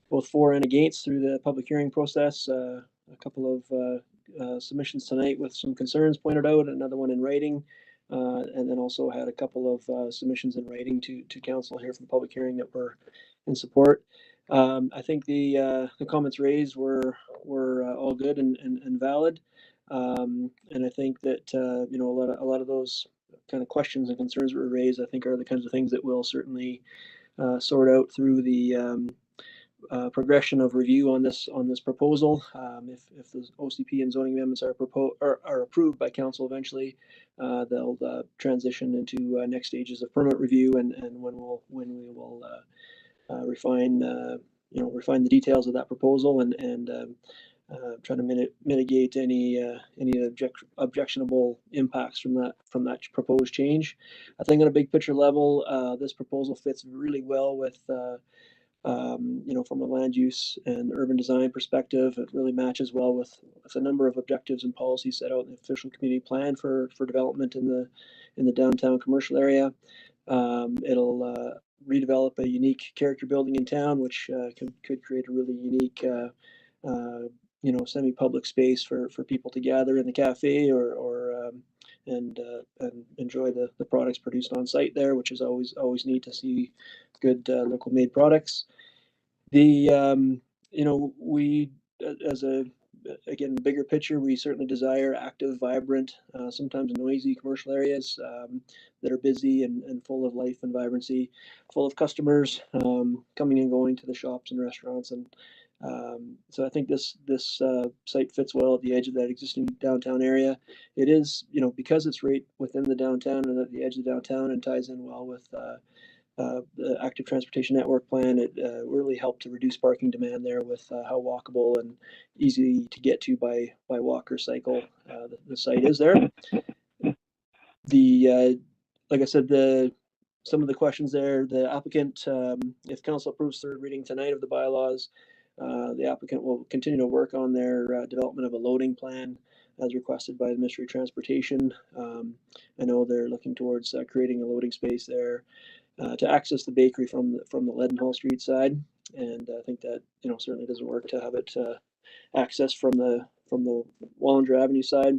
both for and against, through the public hearing process. A couple of submissions tonight with some concerns pointed out, another one in writing. And then also had a couple of submissions in writing to council here from the public hearing that were in support. I think the comments raised were all good and valid. And I think that a lot of those kind of questions and concerns that were raised, I think, are the kinds of things that we'll certainly sort out through the progression of review on this proposal. If the OCP and zoning amendments are approved by council eventually, they'll transition into next stages of permit review, and when we will refine refine the details of that proposal and try to mitigate any objectionable impacts from that proposed change. I think on a big picture level, this proposal fits really well with from a land use and urban design perspective. It really matches well with a number of objectives and policies set out in the official community plan for development in the downtown commercial area. It'll redevelop a unique character building in town, which could create a really unique semi-public space for people to gather in the cafe and enjoy the products produced on site there, which is always neat to see good local made products. The we as again, the bigger picture, we certainly desire active, vibrant, sometimes noisy commercial areas that are busy and full of life and vibrancy, full of customers coming and going to the shops and restaurants. And so I think this site fits well at the edge of that existing downtown area. It is, because it's right within the downtown and at the edge of the downtown, and ties in well with the active transportation network plan. It really helped to reduce parking demand there with how walkable and easy to get to by walk or cycle the site is there. Like I said, some of the questions there, the applicant, if council approves third reading tonight of the bylaws, the applicant will continue to work on their development of a loading plan as requested by the Ministry of Transportation. I know they're looking towards creating a loading space there to access the bakery from the Leadenhall Street side, and I think that certainly doesn't work to have it accessed from the Wallinger Avenue side.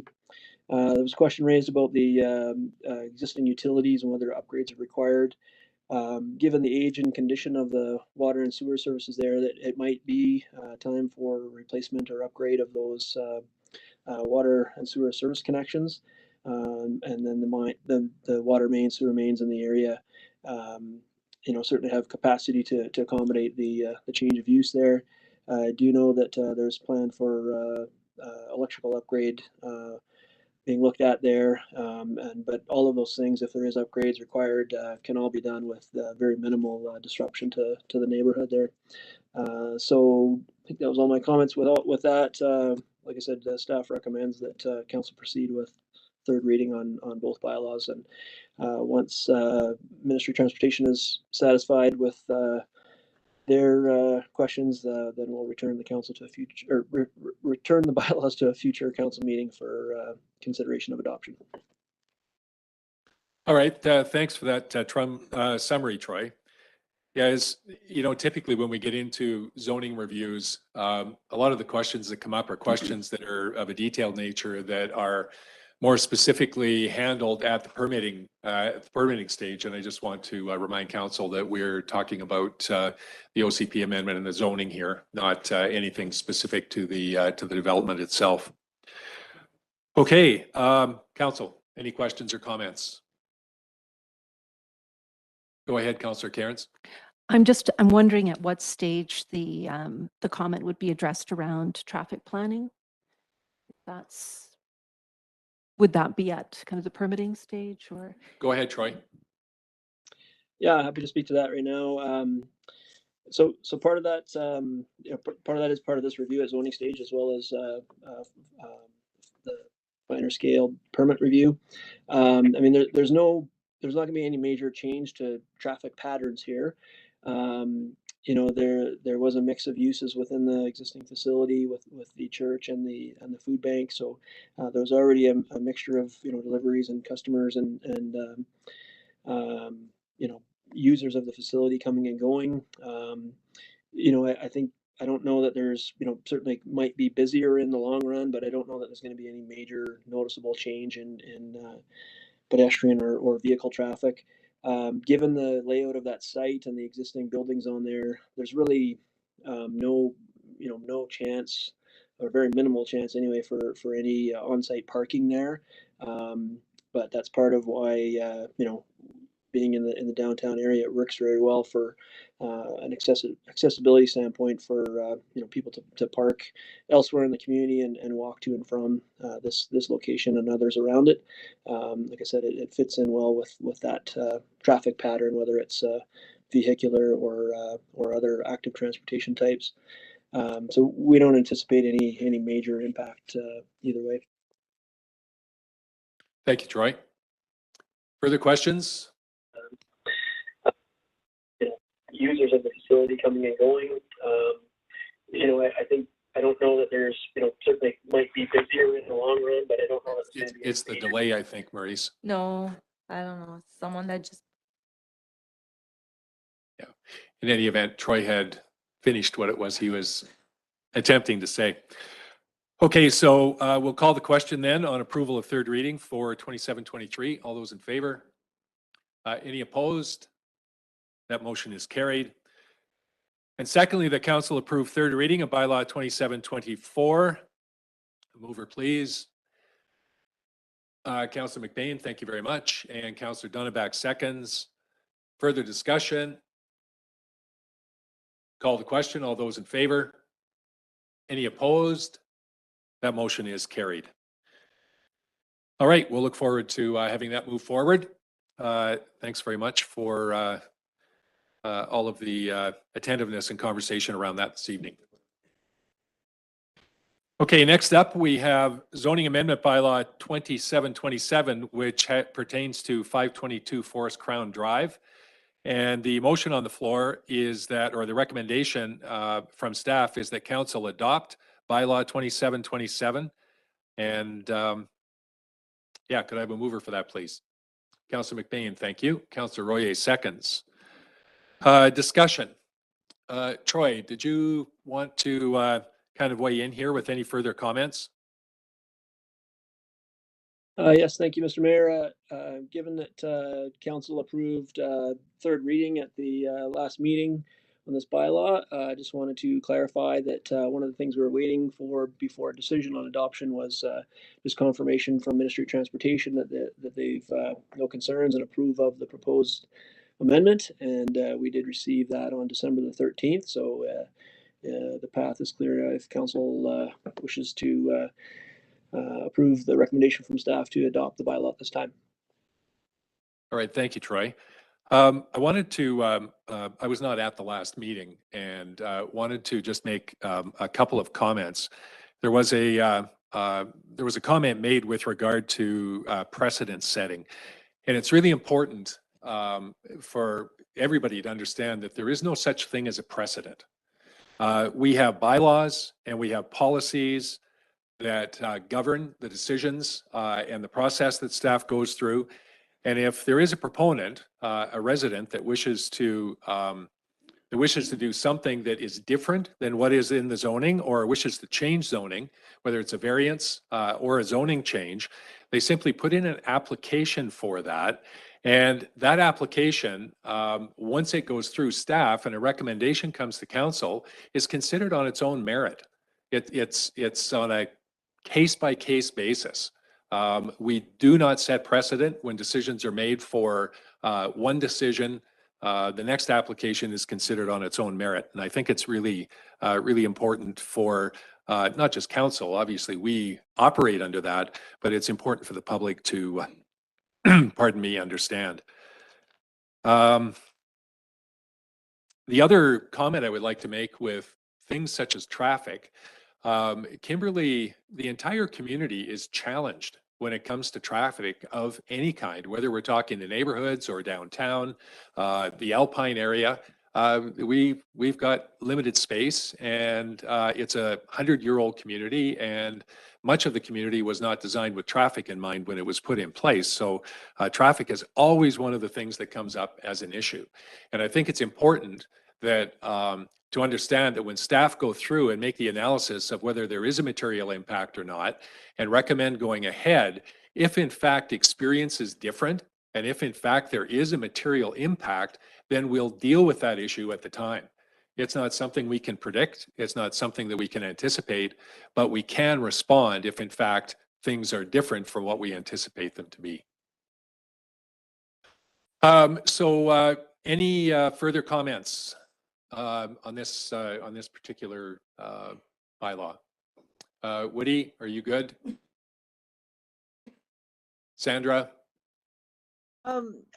There was a question raised about the existing utilities and whether upgrades are required. Given the age and condition of the water and sewer services there, that it might be time for replacement or upgrade of those water and sewer service connections, and then the water mains, sewer mains in the area. Certainly have capacity to accommodate the change of use there. I do know that there's plan for electrical upgrade being looked at there, but all of those things, if there is upgrades required, can all be done with very minimal disruption to the neighborhood there. So I think that was all my comments. With that, like I said, staff recommends that council proceed with third reading on both bylaws, and once Ministry of Transportation is satisfied with their questions, then we'll return the council to a future, or return the bylaws to a future council meeting for consideration of adoption. All right, thanks for that summary, Troy. Yeah, as typically when we get into zoning reviews, a lot of the questions that come up are questions that are of a detailed nature that are more specifically handled at the permitting stage. And I just want to remind council that we're talking about the OCP amendment and the zoning here, not anything specific to the development itself. Okay, council, any questions or comments? Go ahead, Councillor Cairns. I'm wondering at what stage the comment would be addressed around traffic planning. Would that be at kind of the permitting stage, or? Go ahead, Troy. Yeah, happy to speak to that right now. So part of that, part of that is part of this review at zoning stage, as well as the finer scale permit review. I mean, there's not going to be any major change to traffic patterns here. There was a mix of uses within the existing facility with the church and the food bank. So there was already a mixture of deliveries and customers and users of the facility coming and going. I don't know that there's certainly might be busier in the long run, but I don't know that there's going to be any major noticeable change in pedestrian or vehicle traffic. Given the layout of that site and the existing buildings on there, there's really no chance, or very minimal chance anyway, for any on-site parking there. But that's part of why being in the downtown area, it works very well for an accessibility standpoint for people to park elsewhere in the community and walk to and from this location and others around it. Like I said, it fits in well with that traffic pattern, whether it's vehicular or other active transportation types. So we don't anticipate any major impact either way. Thank you, Troy. Further questions? Users of the facility coming and going. I don't know that there's, certainly might be busier in the long run, but I don't know that It's the delay, I think, Maurice. No, I don't know. Someone that just. Yeah. In any event, Troy had finished what it was he was attempting to say. Okay, so we'll call the question then on approval of third reading for 2723. All those in favor? Any opposed? That motion is carried. And secondly, the council approved third reading of bylaw 2724. Mover, please. Councillor McBain, thank you very much. And Councillor Dunneback seconds. Further discussion? Call the question. All those in favor? Any opposed? That motion is carried. All right, we'll look forward to having that move forward. Thanks very much for all of the attentiveness and conversation around that this evening. Okay, next up we have zoning amendment bylaw 2727, which pertains to 522 Forest Crown Drive. And the motion on the floor is that, or the recommendation from staff is that council adopt bylaw 2727. And yeah, could I have a mover for that, please? Councillor McBain, thank you. Councillor Royer seconds. Discussion. Troy, did you want to kind of weigh in here with any further comments? Yes, thank you, Mr. Mayor. Given that council approved third reading at the last meeting on this bylaw, I just wanted to clarify that one of the things we were waiting for before a decision on adoption was just confirmation from Ministry of Transportation that they've no concerns and approve of the proposed amendment, and we did receive that on December the 13th. So the path is clear if council wishes to approve the recommendation from staff to adopt the bylaw at this time. All right, thank you, Troy. I wanted to, I was not at the last meeting and wanted to just make a couple of comments. There was a comment made with regard to precedent setting, and it's really important for everybody to understand that there is no such thing as a precedent. We have bylaws and we have policies that govern the decisions and the process that staff goes through. And if there is a proponent, a resident that wishes to do something that is different than what is in the zoning, or wishes to change zoning, whether it's a variance or a zoning change, they simply put in an application for that. And that application, once it goes through staff and a recommendation comes to council, is considered on its own merit. It's on a case-by-case basis. We do not set precedent when decisions are made for one decision. The next application is considered on its own merit. And I think it's really, really important for not just council, obviously we operate under that, but it's important for the public to, pardon me, understand. The other comment I would like to make with things such as traffic, Kimberley, the entire community is challenged when it comes to traffic of any kind, whether we're talking the neighborhoods or downtown, the Alpine area. We've got limited space, and it's a 100-year-old community, and much of the community was not designed with traffic in mind when it was put in place. So traffic is always one of the things that comes up as an issue. And I think it's important that to understand that when staff go through and make the analysis of whether there is a material impact or not, and recommend going ahead, if in fact experience is different, and if in fact there is a material impact, then we'll deal with that issue at the time. It's not something we can predict. It's not something that we can anticipate, but we can respond if in fact things are different from what we anticipate them to be. Any further comments on this particular bylaw? Woody, are you good? Sandra?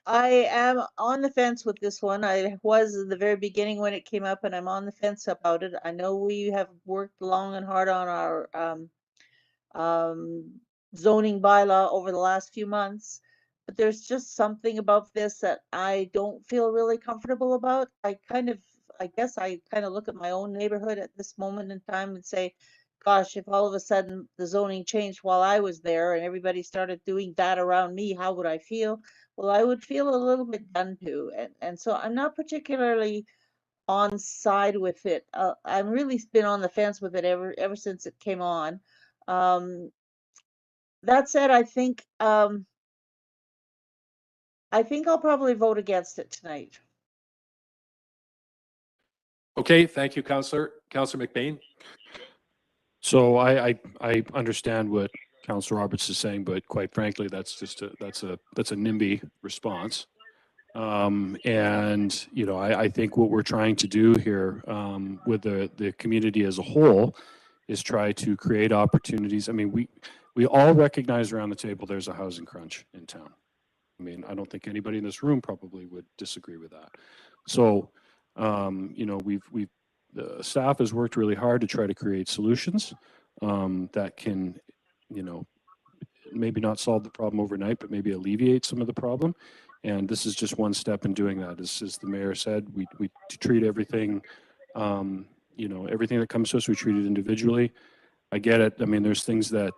I am on the fence with this one. I was in the very beginning when it came up, and I'm on the fence about it. I know we have worked long and hard on our zoning bylaw over the last few months, but there's just something about this that I don't feel really comfortable about. I guess I kind of look at my own neighborhood at this moment in time and say, gosh, if all of a sudden the zoning changed while I was there and everybody started doing that around me, how would I feel? Well, I would feel a little bit done to. And so I'm not particularly on side with it. I've really been on the fence with it ever since it came on. That said, I think I'll probably vote against it tonight. Okay, thank you, Councillor. Councillor McBain? So I understand what Councillor Roberts is saying, but quite frankly, that's a NIMBY response. And, you know, I think what we're trying to do here with the community as a whole is try to create opportunities. I mean, we all recognize around the table there's a housing crunch in town. I mean, I don't think anybody in this room probably would disagree with that. So, you know, the staff has worked really hard to try to create solutions that can, you know, maybe not solve the problem overnight, but maybe alleviate some of the problem. And this is just one step in doing that. As the mayor said, we treat everything, you know, everything that comes to us, we treat it individually. I get it. I mean, there's things that,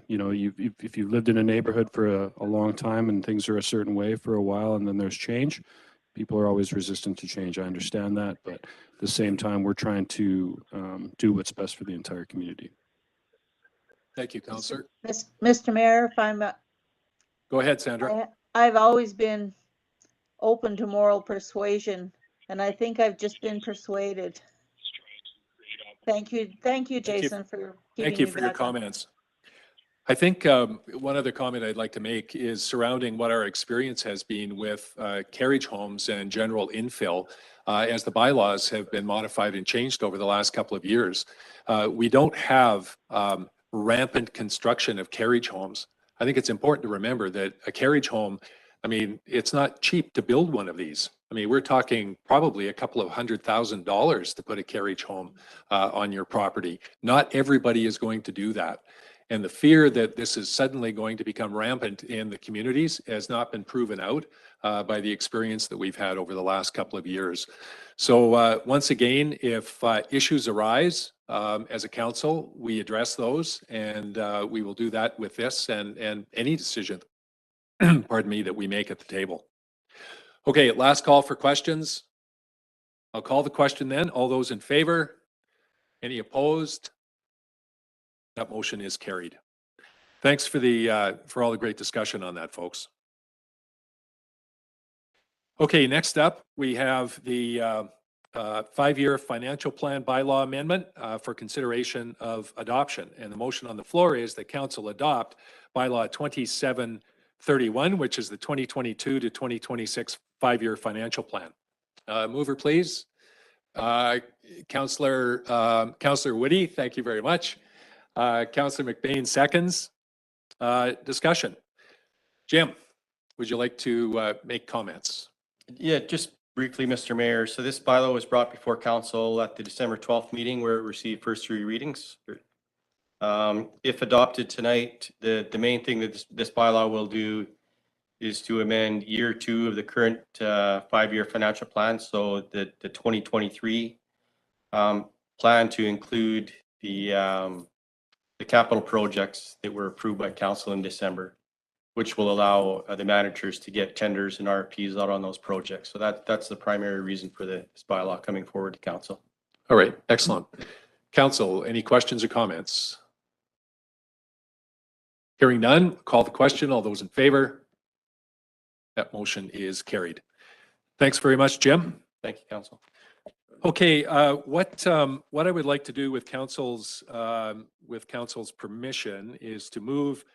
you know, if you've lived in a neighborhood for a long time and things are a certain way for a while and then there's change, people are always resistant to change. I understand that. But at the same time, we're trying to do what's best for the entire community. Thank you, Councillor. Mr. Mayor, if I'm Go ahead, Sandra. I've always been open to moral persuasion, and I think I've just been persuaded. Thank you, Jason, for thank you for your comments. I think one other comment I'd like to make is surrounding what our experience has been with carriage homes and general infill as the bylaws have been modified and changed over the last couple of years. We don't have rampant construction of carriage homes. I think it's important to remember that a carriage home, I mean, it's not cheap to build one of these. I mean, we're talking probably a couple of $100,000 to put a carriage home on your property. Not everybody is going to do that. And the fear that this is suddenly going to become rampant in the communities has not been proven out by the experience that we've had over the last couple of years. So once again, if issues arise as a council, we address those, and we will do that with this and any decision, pardon me, that we make at the table. Okay, last call for questions. I'll call the question then. All those in favor? Any opposed? That motion is carried. Thanks for all the great discussion on that, folks. Okay, next up, we have the 5-year financial plan bylaw amendment for consideration of adoption. And the motion on the floor is that council adopt bylaw 2731, which is the 2022 to 2026 5-year financial plan. Mover, please. Councillor Woody, thank you very much. Councillor McBain seconds. Discussion. Jim, would you like to make comments? Yeah, just briefly, Mr. Mayor. So this bylaw was brought before council at the December 12th meeting where it received first 3 readings. If adopted tonight, the main thing that this bylaw will do is to amend year 2 of the current 5-year financial plan. So the 2023 plan to include the capital projects that were approved by council in December, which will allow the managers to get tenders and RFPs out on those projects. So that's the primary reason for this bylaw coming forward to council. All right, excellent. Council, any questions or comments? Hearing none, call the question. All those in favor? That motion is carried. Thanks very much, Jim. Thank you, council. Okay, what I would like to do with council's permission is to move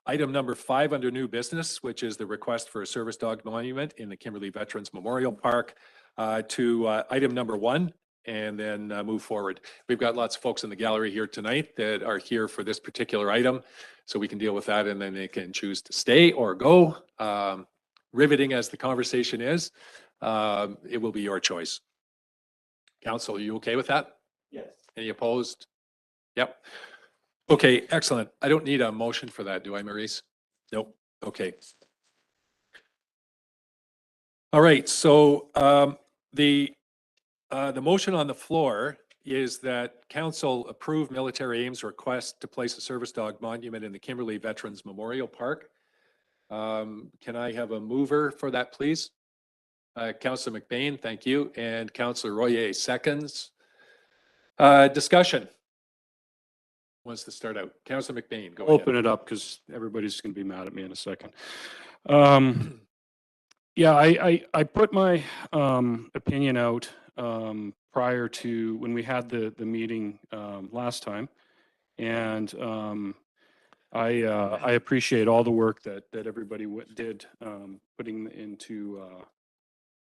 Item number 5 under new business, which is the request for a service dog monument in the Kimberley Veterans Memorial Park, to item number 1, and then move forward. We've got lots of folks in the gallery here tonight that are here for this particular item, so we can deal with that, and then they can choose to stay or go. Riveting as the conversation is, it will be your choice. Council, are you okay with that? Yes. Any opposed? Yep. Okay, excellent. I don't need a motion for that, do I, Maurice? Nope. Okay. All right, so the motion on the floor is that council approve Military Aim's request to place a service dog monument in the Kimberley Veterans Memorial Park. Can I have a mover for that, please? Councillor McBain, thank you. And Councillor Royer seconds. Discussion. Wants to start out. Councillor McBain, go ahead. Open it up because everybody's going to be mad at me in a second. Yeah, I put my opinion out prior to when we had the meeting last time, and I appreciate all the work that everybody did putting into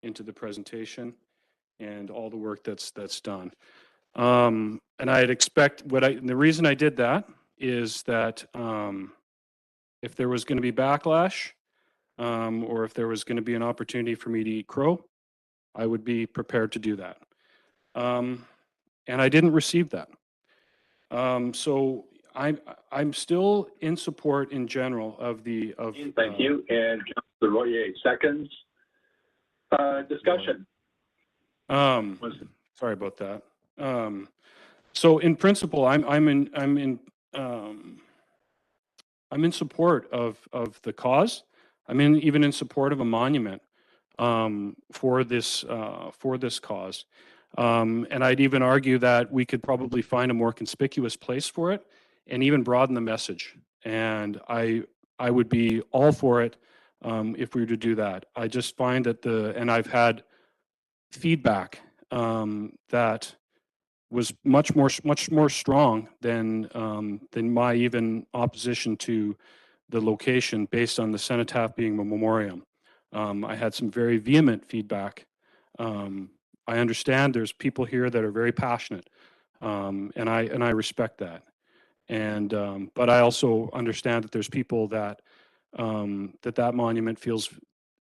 the presentation and all the work that's done. And I'd expect the reason I did that is that if there was going to be backlash, or if there was going to be an opportunity for me to eat crow, I would be prepared to do that. And I didn't receive that. So I'm still in support in general of Thank you. And Councillor Royer seconds. Discussion. Sorry about that. So in principle, I'm in support of the cause. I'm even in support of a monument for this cause. And I'd even argue that we could probably find a more conspicuous place for it and even broaden the message. And I would be all for it if we were to do that. I just find that and I've had feedback that was much more strong than my even opposition to the location based on the cenotaph being a memoriam. I had some very vehement feedback. I understand there's people here that are very passionate, and I respect that. And but I also understand that there's people that that monument feels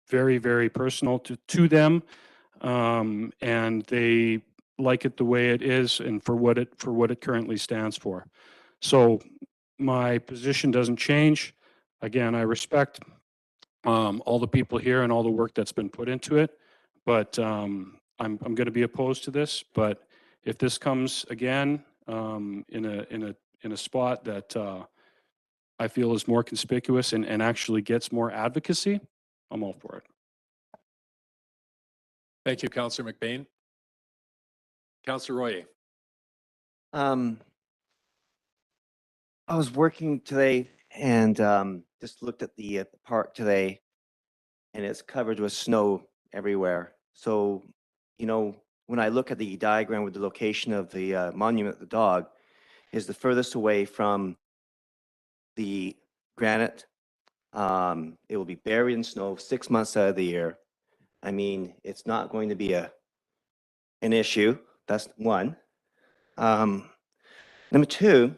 very, very personal to them, and they like it the way it is and for what it currently stands for. So my position doesn't change. Again, I respect all the people here and all the work that's been put into it, but I'm going to be opposed to this. But if this comes again in a spot that I feel is more conspicuous and actually gets more advocacy, I'm all for it. Thank you, Councillor McBain. Councillor Royer. I was working today and just looked at the park today, and it's covered with snow everywhere. So, you know, when I look at the diagram with the location of the monument of the dog, is the furthest away from the granite. It will be buried in snow 6 months out of the year. I mean, it's not going to be an issue. That's one. Number two,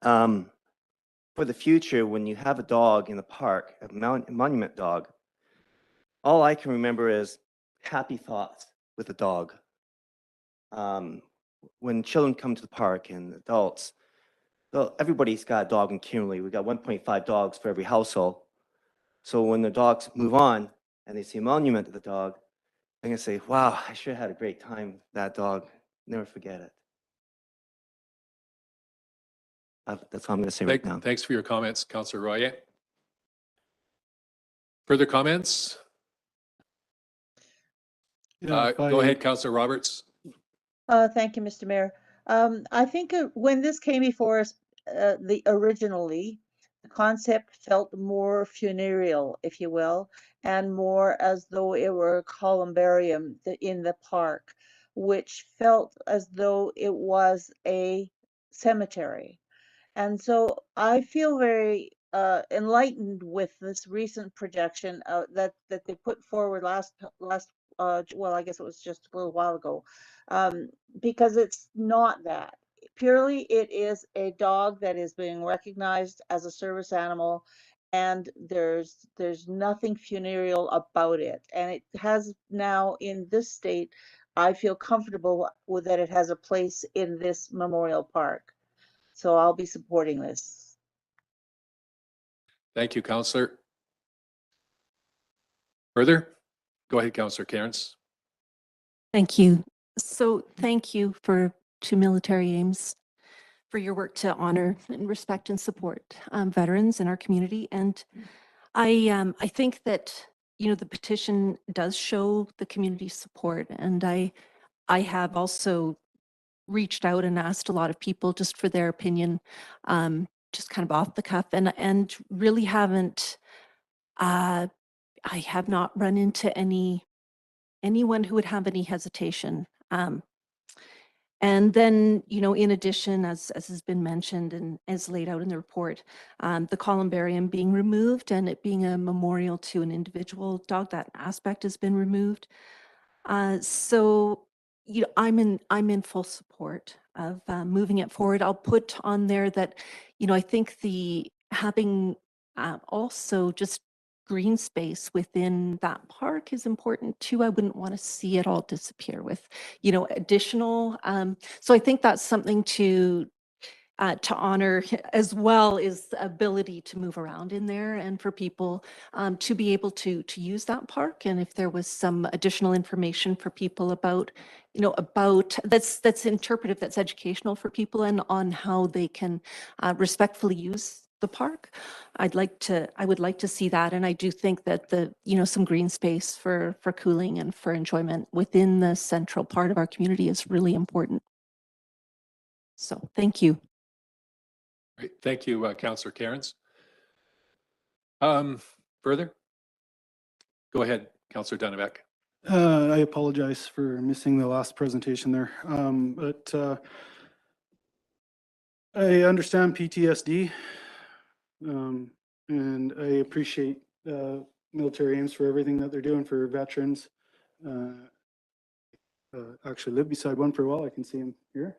for the future, when you have a dog in the park, a monument dog, all I can remember is happy thoughts with the dog. When children come to the park and adults, well, everybody's got a dog in Kimberley. We've got 1.5 dogs for every household. So when the dogs move on and they see a monument to the dog, they're going to say, wow, I sure had a great time with that dog. Never forget it. That's all I'm going to say right now. Thanks for your comments, Councillor Royer. Further comments? Go ahead, Councillor Roberts. Thank you, Mr. Mayor. I think when this came before us, originally, the concept felt more funereal, if you will, and more as though it were a columbarium in the park, which felt as though it was a cemetery. And so I feel very enlightened with this recent projection that they put forward last well, I guess it was just a little while ago, because it's not that. Purely, it is a dog that is being recognized as a service animal, and there's nothing funereal about it. And it has now, in this state, I feel comfortable with that it has a place in this memorial park. So I'll be supporting this. Thank you, Councillor. Further? Go ahead, Councillor Cairns. Thank you. So thank you to Military Ames for your work to honor and respect and support veterans in our community. And I think that, you know, the petition does show the community support. And I have also reached out and asked a lot of people just for their opinion, just kind of off the cuff, and really haven't, I have not run into anyone who would have any hesitation. And then, you know, in addition, as has been mentioned and as laid out in the report, the columbarium being removed and it being a memorial to an individual dog, that aspect has been removed. So, you know, I'm in full support of moving it forward. I'll put on there that, you know, I think having also just green space within that park is important too. I wouldn't want to see it all disappear with, you know, additional. So I think that's something to honor, as well, is the ability to move around in there and for people to be able to use that park. And if there was some additional information for people about, you know, about that's interpretive, that's educational for people, and on how they can respectfully use the park, I would like to see that. And I do think that you know, some green space for cooling and for enjoyment within the central part of our community is really important. So thank you. Great. Thank you, Councillor Cairns. Further? Go ahead, Councillor Dunnebeck. I apologize for missing the last presentation there, but I understand PTSD, and I appreciate Military Ames for everything that they're doing for veterans. Actually lived beside one for a while. I can see him here.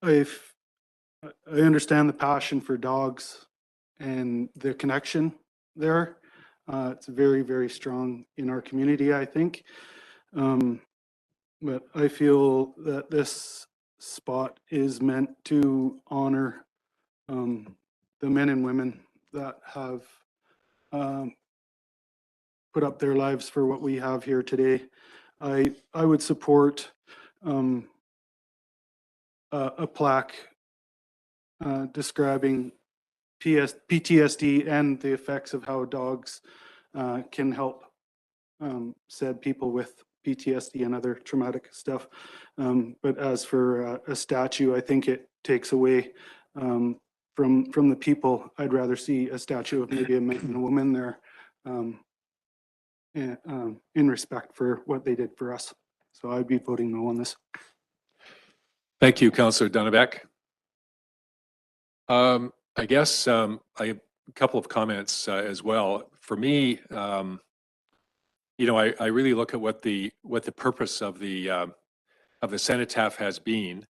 I understand the passion for dogs and the connection there. It's very, very strong in our community, I think. But I feel that this spot is meant to honor the men and women that have put up their lives for what we have here today. I would support a plaque describing PTSD and the effects of how dogs can help said people with PTSD and other traumatic stuff. But as for a statue, I think it takes away from the people. I'd rather see a statue of maybe a man and a woman there in respect for what they did for us. So I'd be voting no on this. Thank you, Councillor Dunnebeck. I guess I have a couple of comments as well. For me, you know, I really look at what the purpose of the cenotaph has been,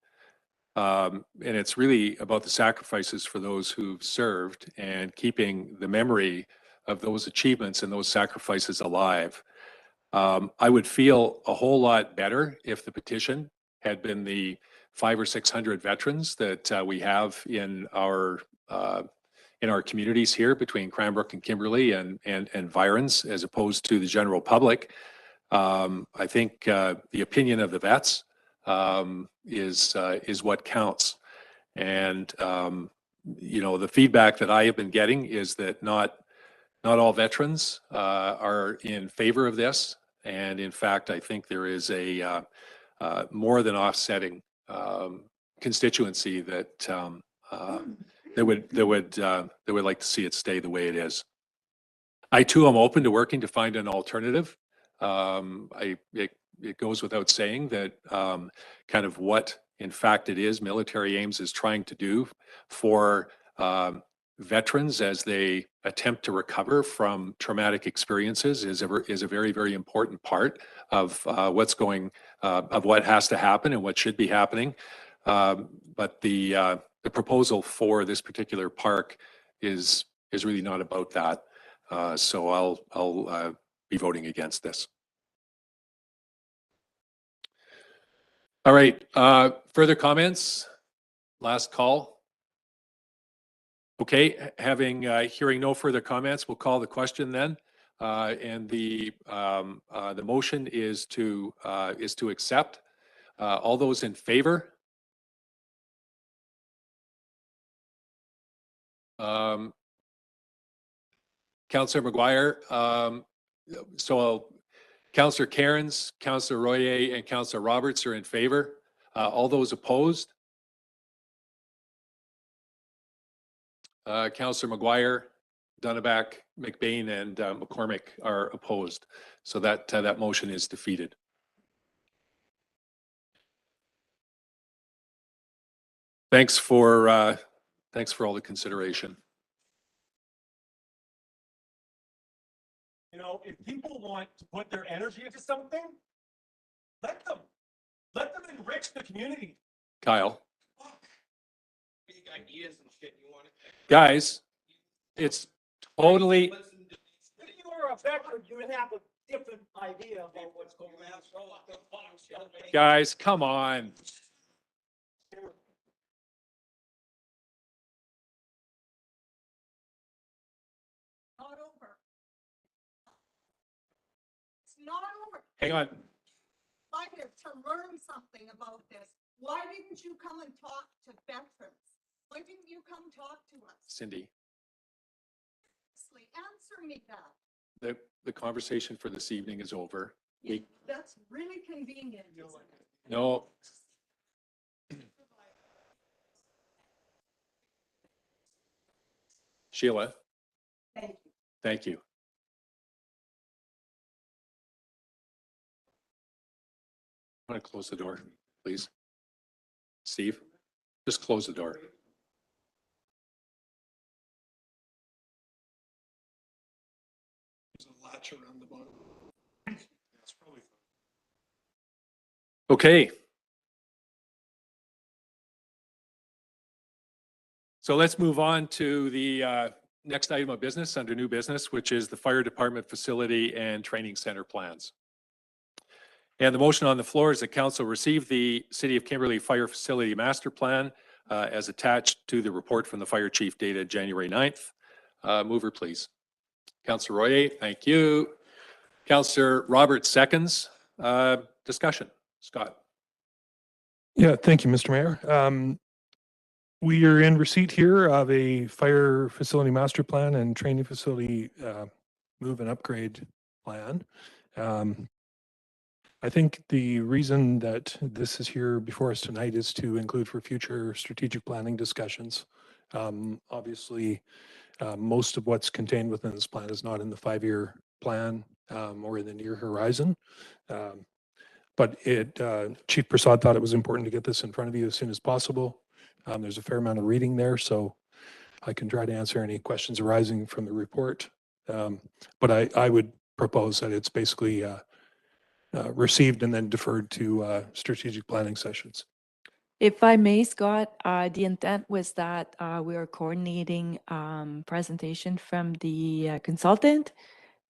and it's really about the sacrifices for those who've served and keeping the memory of those achievements and those sacrifices alive. I would feel a whole lot better if the petition had been the 500 or 600 veterans that we have in our communities here between Cranbrook and Kimberley and Virens, as opposed to the general public. I think the opinion of the vets is what counts. And you know, the feedback that I have been getting is that not all veterans are in favor of this. And in fact, I think there is a more than offsetting constituency that would like to see it stay the way it is. I too am open to working to find an alternative. It goes without saying that kind of what in fact it is, Military Ames is trying to do for veterans as they attempt to recover from traumatic experiences is a very, very important part of of what has to happen and what should be happening. But the proposal for this particular park is really not about that. So I'll be voting against this. All right, further comments? Last call. Okay, hearing no further comments, we'll call the question then. And the motion is to accept. All those in favor? Councillor McGuire, Councillor Cairns, Councillor Royer, and Councillor Roberts are in favor. All those opposed? Councillor McGuire, Dunneback, McBain, and McCormick are opposed. So that motion is defeated. Thanks for all the consideration. You know, if people want to put their energy into something, let them enrich the community. Kyle. Big ideas and shit you want to. Guys, it's totally. If you were a veteran, you would have a different idea about what's going on. Guys, come on. Not over. It's not over. Hang on. I'm here to learn something about this. Why didn't you come and talk to veterans? Why didn't you come talk to us? Cindy, Seriously, answer me that. the conversation for this evening is over. That's really convenient. No. Sheila, Thank you. thank you. I'm going to close the door, please. Steve, just close the door. There's a latch around the bottom. That's probably. Okay. So let's move on to the next item of business under new business, which is the fire department facility and training center plans. And the motion on the floor is that council receive the City of Kimberley Fire Facility Master Plan as attached to the report from the fire chief dated January 9th. Mover, please. Councillor Royer, thank you. Councillor Roberts seconds. Discussion. Scott. Yeah, thank you, Mr. Mayor. We are in receipt here of a fire facility master plan and training facility move and upgrade plan. I think the reason that this is here before us tonight is to include for future strategic planning discussions. Obviously, most of what's contained within this plan is not in the 5-year plan or in the near horizon. But Chief Prasad thought it was important to get this in front of you as soon as possible. There's a fair amount of reading there, so I can try to answer any questions arising from the report. But I would propose that it's basically received and then deferred to strategic planning sessions. If I may, Scott, the intent was that we are coordinating presentation from the consultant,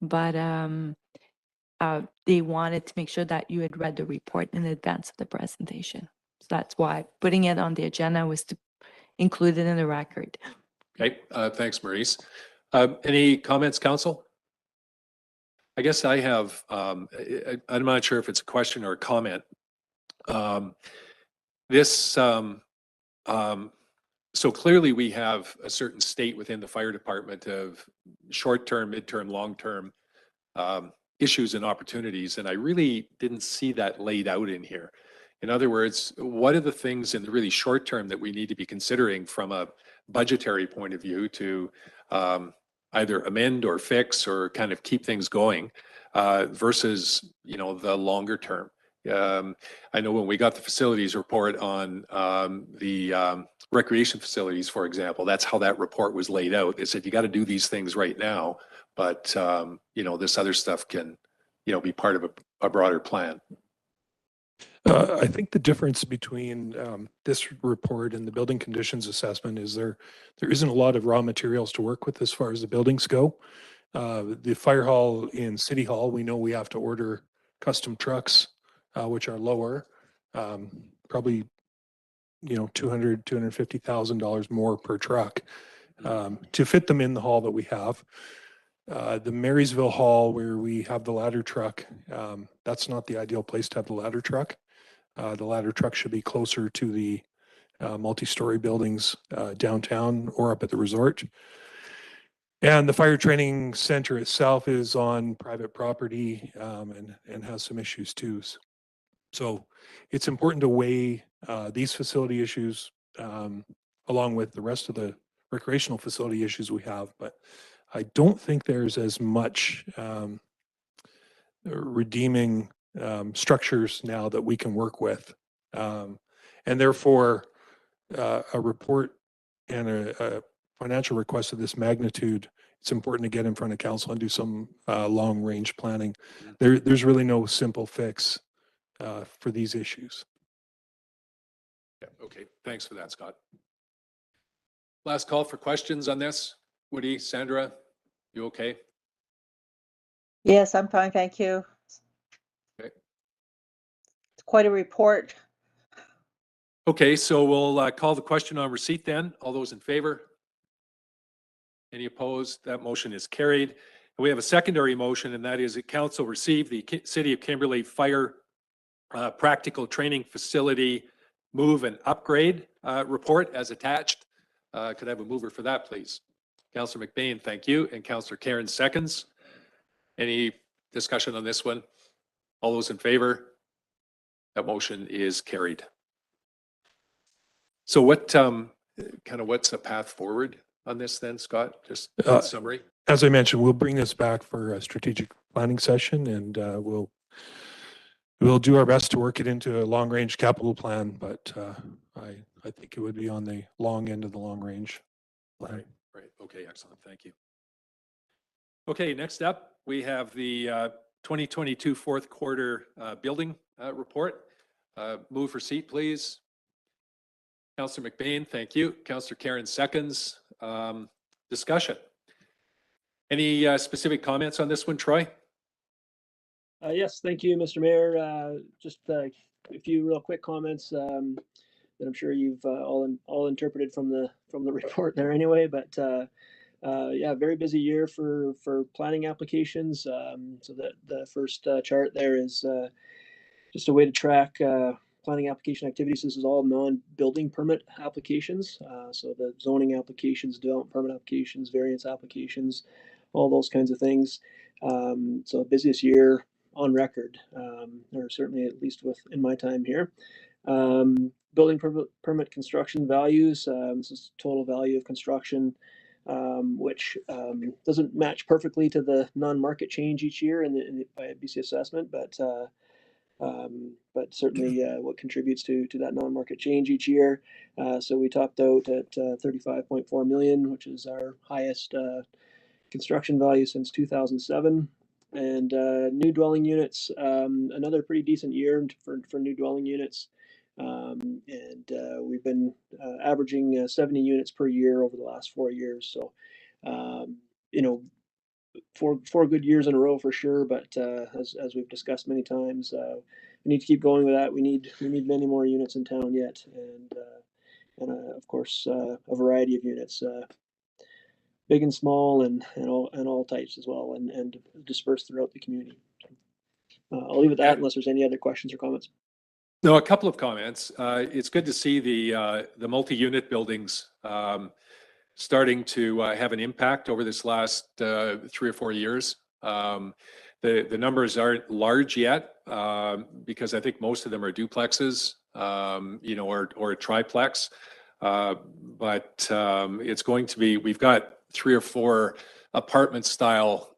but they wanted to make sure that you had read the report in advance of the presentation. So that's why putting it on the agenda was to include it in the record. Okay, thanks, Maurice. Any comments, council? I guess I have, I'm not sure if it's a question or a comment. So clearly we have a certain state within the fire department of short-term, mid-term, long-term issues and opportunities, and I really didn't see that laid out in here. In other words, what are the things in the really short term that we need to be considering from a budgetary point of view to either amend or fix or kind of keep things going versus, you know, the longer term? I know when we got the facilities report on the recreation facilities, for example, that's how that report was laid out. They said, you got to do these things right now, but this other stuff can, be part of a broader plan. I think the difference between this report and the building conditions assessment is there isn't a lot of raw materials to work with as far as the buildings go. The fire hall in City Hall, we know we have to order custom trucks, which are lower, probably, $250,000 more per truck to fit them in the hall that we have. The Marysville Hall, where we have the ladder truck, that's not the ideal place to have the ladder truck. The ladder truck should be closer to the multi-story buildings downtown or up at the resort. And the fire training center itself is on private property and has some issues too. So it's important to weigh these facility issues along with the rest of the recreational facility issues we have. But I don't think there's as much redeeming structures now that we can work with. And therefore, a report and a financial request of this magnitude, it's important to get in front of council and do some long-range planning. There's really no simple fix for these issues. Yeah, okay, thanks for that, Scott. Last call for questions on this. Woody, Sandra, you okay? Yes, I'm fine, thank you. Okay. It's quite a report. Okay, so we'll call the question on receipt then. All those in favor? Any opposed? That motion is carried. And we have a secondary motion, and that is that council receive the City of Kimberley Fire Practical Training Facility Move and Upgrade report as attached. Could I have a mover for that, please? Councillor McBain, thank you. And Councillor Karen seconds. Any discussion on this one? All those in favor? That motion is carried. So what what's the path forward on this then, Scott? Just a summary. As I mentioned, we'll bring this back for a strategic planning session, and we'll do our best to work it into a long-range capital plan. But I think it would be on the long end of the long-range plan. Right. Okay. Excellent. Thank you. Okay. Next up, we have the 2022 fourth quarter building report. Move for seat, please. Councillor McBain, thank you. Councillor Karen seconds. Discussion. Any specific comments on this one, Troy? Yes, thank you, Mr. Mayor. Just a few real quick comments that I'm sure you've all interpreted from the report there anyway. But yeah, very busy year for planning applications. So that the first chart there is just a way to track planning application activities. This is all non-building permit applications. So the zoning applications, development permit applications, variance applications, all those kinds of things. So busiest year on record, or certainly at least in my time here. Building permit construction values. This is total value of construction, which doesn't match perfectly to the non-market change each year by BC assessment, but certainly what contributes to that non-market change each year. So we topped out at 35.4 million, which is our highest construction value since 2007. And new dwelling units, another pretty decent year for new dwelling units. And we've been averaging 70 units per year over the last 4 years. So, four good years in a row for sure. But as we've discussed many times, we need to keep going with that. We need many more units in town yet, and of course a variety of units, big and small, and all types as well, and dispersed throughout the community. I'll leave it at that unless there's any other questions or comments. No, a couple of comments. It's good to see the multi-unit buildings starting to have an impact over this last 3 or 4 years. The numbers aren't large yet because I think most of them are duplexes, or a triplex. But it's going to be. We've got 3 or 4 apartment style,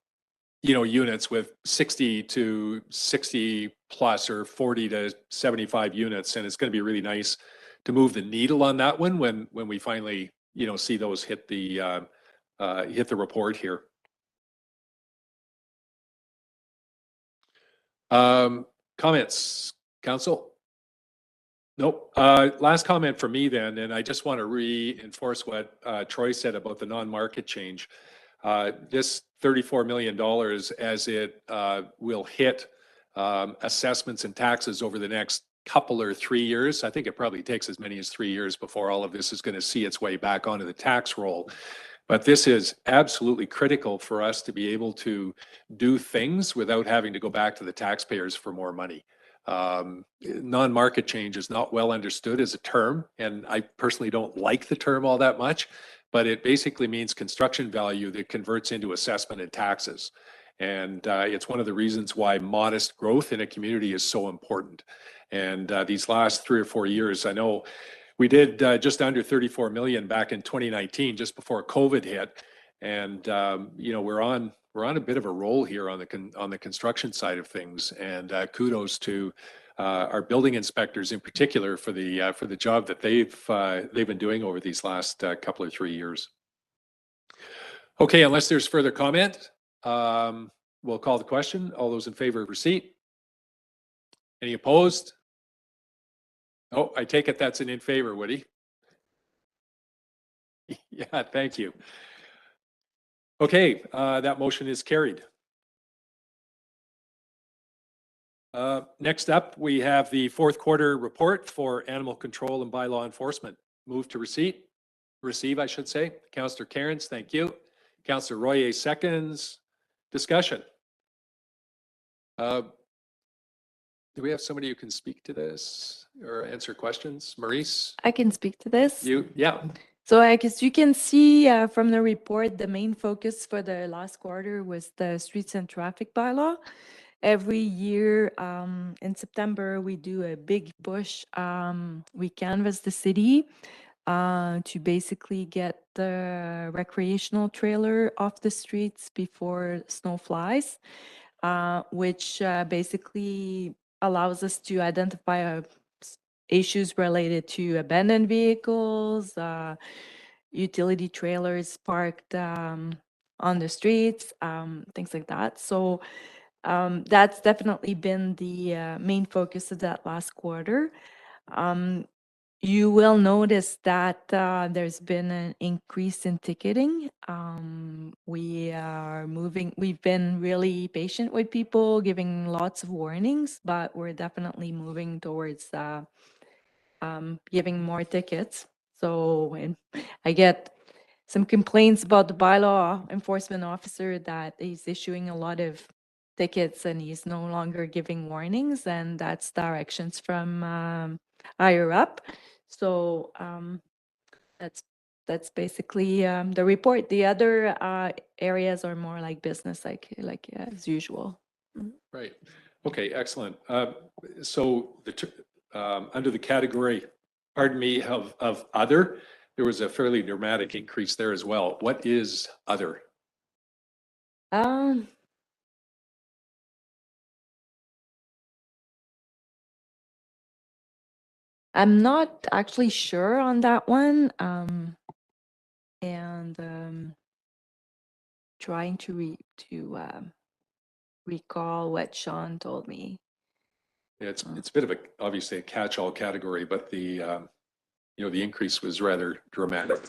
units with 60 to 60 plus or 40 to 75 units. And it's going to be really nice to move the needle on that one when we finally, you know, see those hit the report here. Comments, council? Nope. Last comment for me then, and I just want to reinforce what Troy said about the non-market change. This $34 million, as it will hit assessments and taxes over the next couple or 3 years. I think it probably takes as many as 3 years before all of this is going to see its way back onto the tax roll. But this is absolutely critical for us to be able to do things without having to go back to the taxpayers for more money. Non-market change is not well understood as a term, and I personally don't like the term all that much, but it basically means construction value that converts into assessment and taxes. And it's one of the reasons why modest growth in a community is so important. And these last 3 or 4 years, I know we did just under 34 million back in 2019, just before COVID hit. And you know, we're on a bit of a roll here on the construction side of things. And kudos to our building inspectors in particular for the job that they've been doing over these last couple or 3 years. Okay, unless there's further comment, we'll call the question. All those in favor of receipt? Any opposed? Oh, I take it that's an in favor, Woody. Yeah, thank you. Okay, that motion is carried. Next up, we have the fourth quarter report for animal control and bylaw enforcement. Move to receive, I should say. Councillor Cairns, thank you. Councillor Royer seconds. Discussion. Do we have somebody who can speak to this or answer questions? Maurice? I can speak to this. Yeah. So I guess you can see from the report, the main focus for the last quarter was the streets and traffic bylaw. Every year in September, we do a big push. We canvass the city to basically get the recreational trailer off the streets before snow flies, which basically allows us to identify issues related to abandoned vehicles, utility trailers parked on the streets, things like that. So that's definitely been the main focus of that last quarter. You will notice that there's been an increase in ticketing. We've been really patient with people, giving lots of warnings, but we're definitely moving towards giving more tickets. So I get some complaints about the bylaw enforcement officer that he's issuing a lot of tickets and he's no longer giving warnings, and that's directions from higher up. So that's basically the report. The other areas are more like business, like as usual. Right. Okay, excellent. So under the category, pardon me, of other, there was a fairly dramatic increase there as well. What is other? I'm not actually sure on that one. Trying to recall what Sean told me. Yeah, it's a bit of obviously a catch-all category, but the increase was rather dramatic.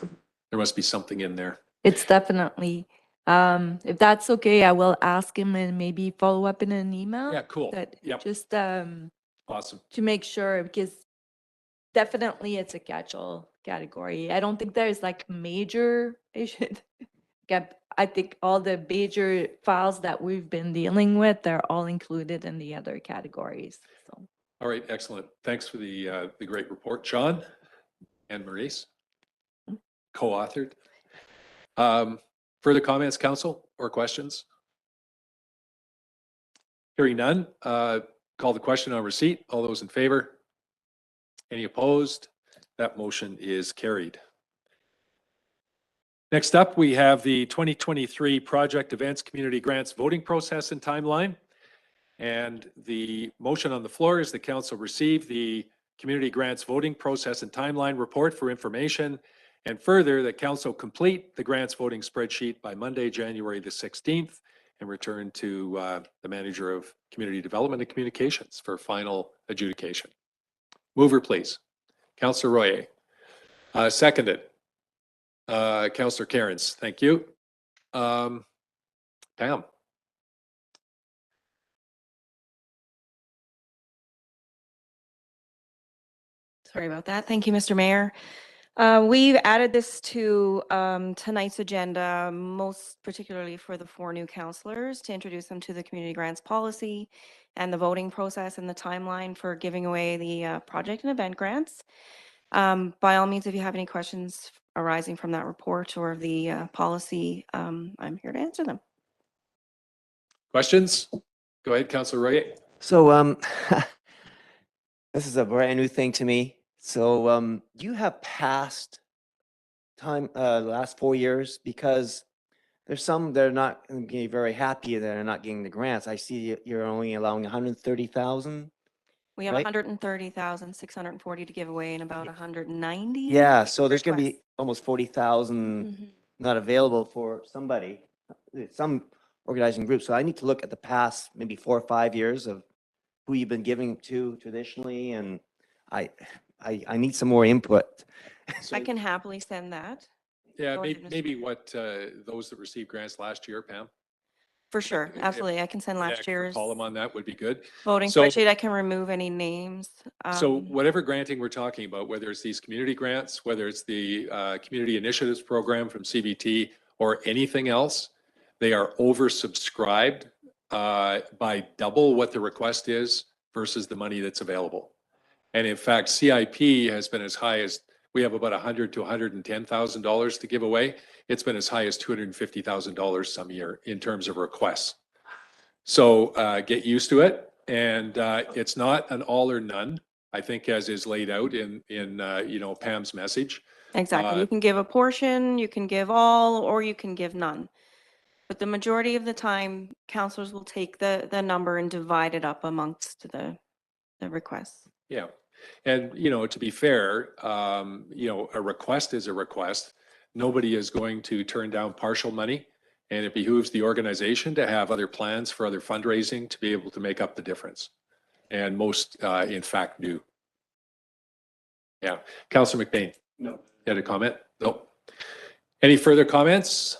There must be something in there. It's definitely, if that's okay, I will ask him and maybe follow up in an email. Yeah, cool. Yep. Just awesome. To make sure, because definitely it's a catch-all category. I don't think there's like major issue. I think all the major files that we've been dealing with, they're all included in the other categories. So. All right, excellent. Thanks for the great report, Sean and Maurice, co-authored. Further comments, council, or questions? Hearing none, call the question on receipt. All those in favor? Any opposed? That motion is carried. Next up, we have the 2023 Project Events Community Grants voting process and timeline. And the motion on the floor is the council receive the community grants voting process and timeline report for information. And further, the council complete the grants voting spreadsheet by Monday, January the 16th, and return to the manager of community development and communications for final adjudication. Mover, please. Councillor Royer. Seconded. Councillor Cairns. Thank you. Pam. Sorry about that. Thank you, Mr. Mayor. We've added this to tonight's agenda, most particularly for the 4 new councillors, to introduce them to the community grants policy and the voting process and the timeline for giving away the project and event grants. By all means, if you have any questions arising from that report or the policy, I'm here to answer them. Questions? Go ahead, Councillor Royer. So, this is a brand new thing to me. So, you have passed time, the last 4 years, because there's some that are not going to be very happy that are not getting the grants. I see you're only allowing 130,000. We have Right. 130,640 to give away and about 190. Yeah, so there's going to be requests. almost 40,000 not available for somebody, some organizing group. So I need to look at the past maybe 4 or 5 years of who you've been giving to traditionally, and I need some more input. I can happily send that. Yeah, Go ahead, Mr. maybe what those that received grants last year, Pam. For sure, absolutely. I can send last year's Column on that would be good. voting So- spreadsheet. I can remove any names. So whatever granting we're talking about, whether it's these community grants, whether it's the community initiatives program from CBT or anything else, they are oversubscribed by double what the request is versus the money that's available. And in fact, CIP has been as high as, we have about $100,000 to $110,000 to give away. It's been as high as $250,000 some year in terms of requests. So get used to it. And it's not an all or none, I think, as is laid out in you know, Pam's message. Exactly. You can give a portion, you can give all, or you can give none. But the majority of the time, councillors will take the number and divide it up amongst the requests. Yeah. And, you know, to be fair, you know, a request is a request. Nobody is going to turn down partial money. And it behooves the organization to have other plans for other fundraising to be able to make up the difference. And most, in fact, do. Yeah. Councillor McBain. No. You had a comment? No. Any further comments?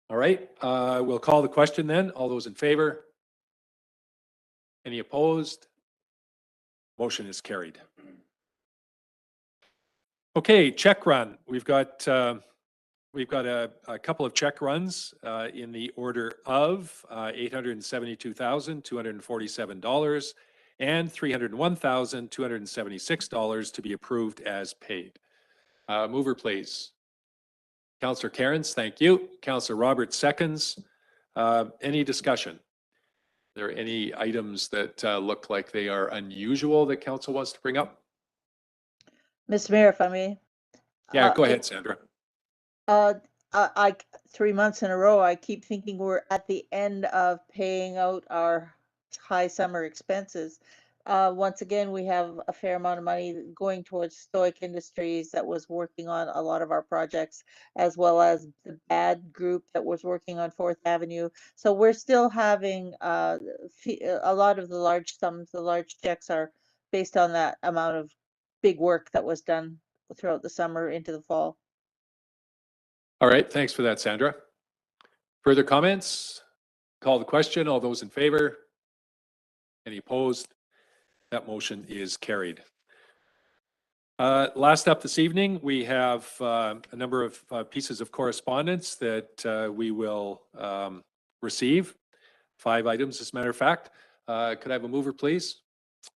All right. We'll call the question then. All those in favor? Any opposed? Motion is carried. Okay, check run. We've got a couple of check runs in the order of $872,247 and $301,276 to be approved as paid. Mover, please. Councillor Cairns, thank you. Councillor Roberts seconds. Any discussion? Are there any items that look like they are unusual that council wants to bring up? Mr. Mayor, if I may. Yeah, go ahead, Sandra. I 3 months in a row, I keep thinking we're at the end of paying out our high summer expenses. Once again, we have a fair amount of money going towards Stoic Industries that was working on a lot of our projects, as well as the BAD group that was working on 4th Avenue. So we're still having a lot of the large sums, the large checks are based on that amount of big work that was done throughout the summer into the fall. All right, thanks for that, Sandra. Further comments? Call the question. All those in favor? Any opposed? That motion is carried. Last up this evening, we have a number of pieces of correspondence that we will receive. 5 items, as a matter of fact. Could I have a mover, please?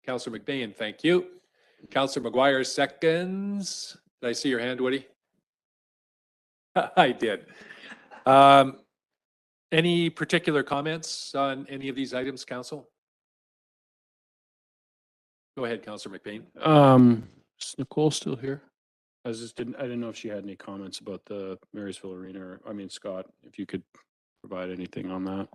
Councillor McBain, thank you. Councillor McGuire seconds. Did I see your hand, Woody? I did. Any particular comments on any of these items, Council? Go ahead, Councillor McBain. Is Nicole still here? I didn't know if she had any comments about the Marysville Arena, or, I mean, Scott, if you could provide anything on that.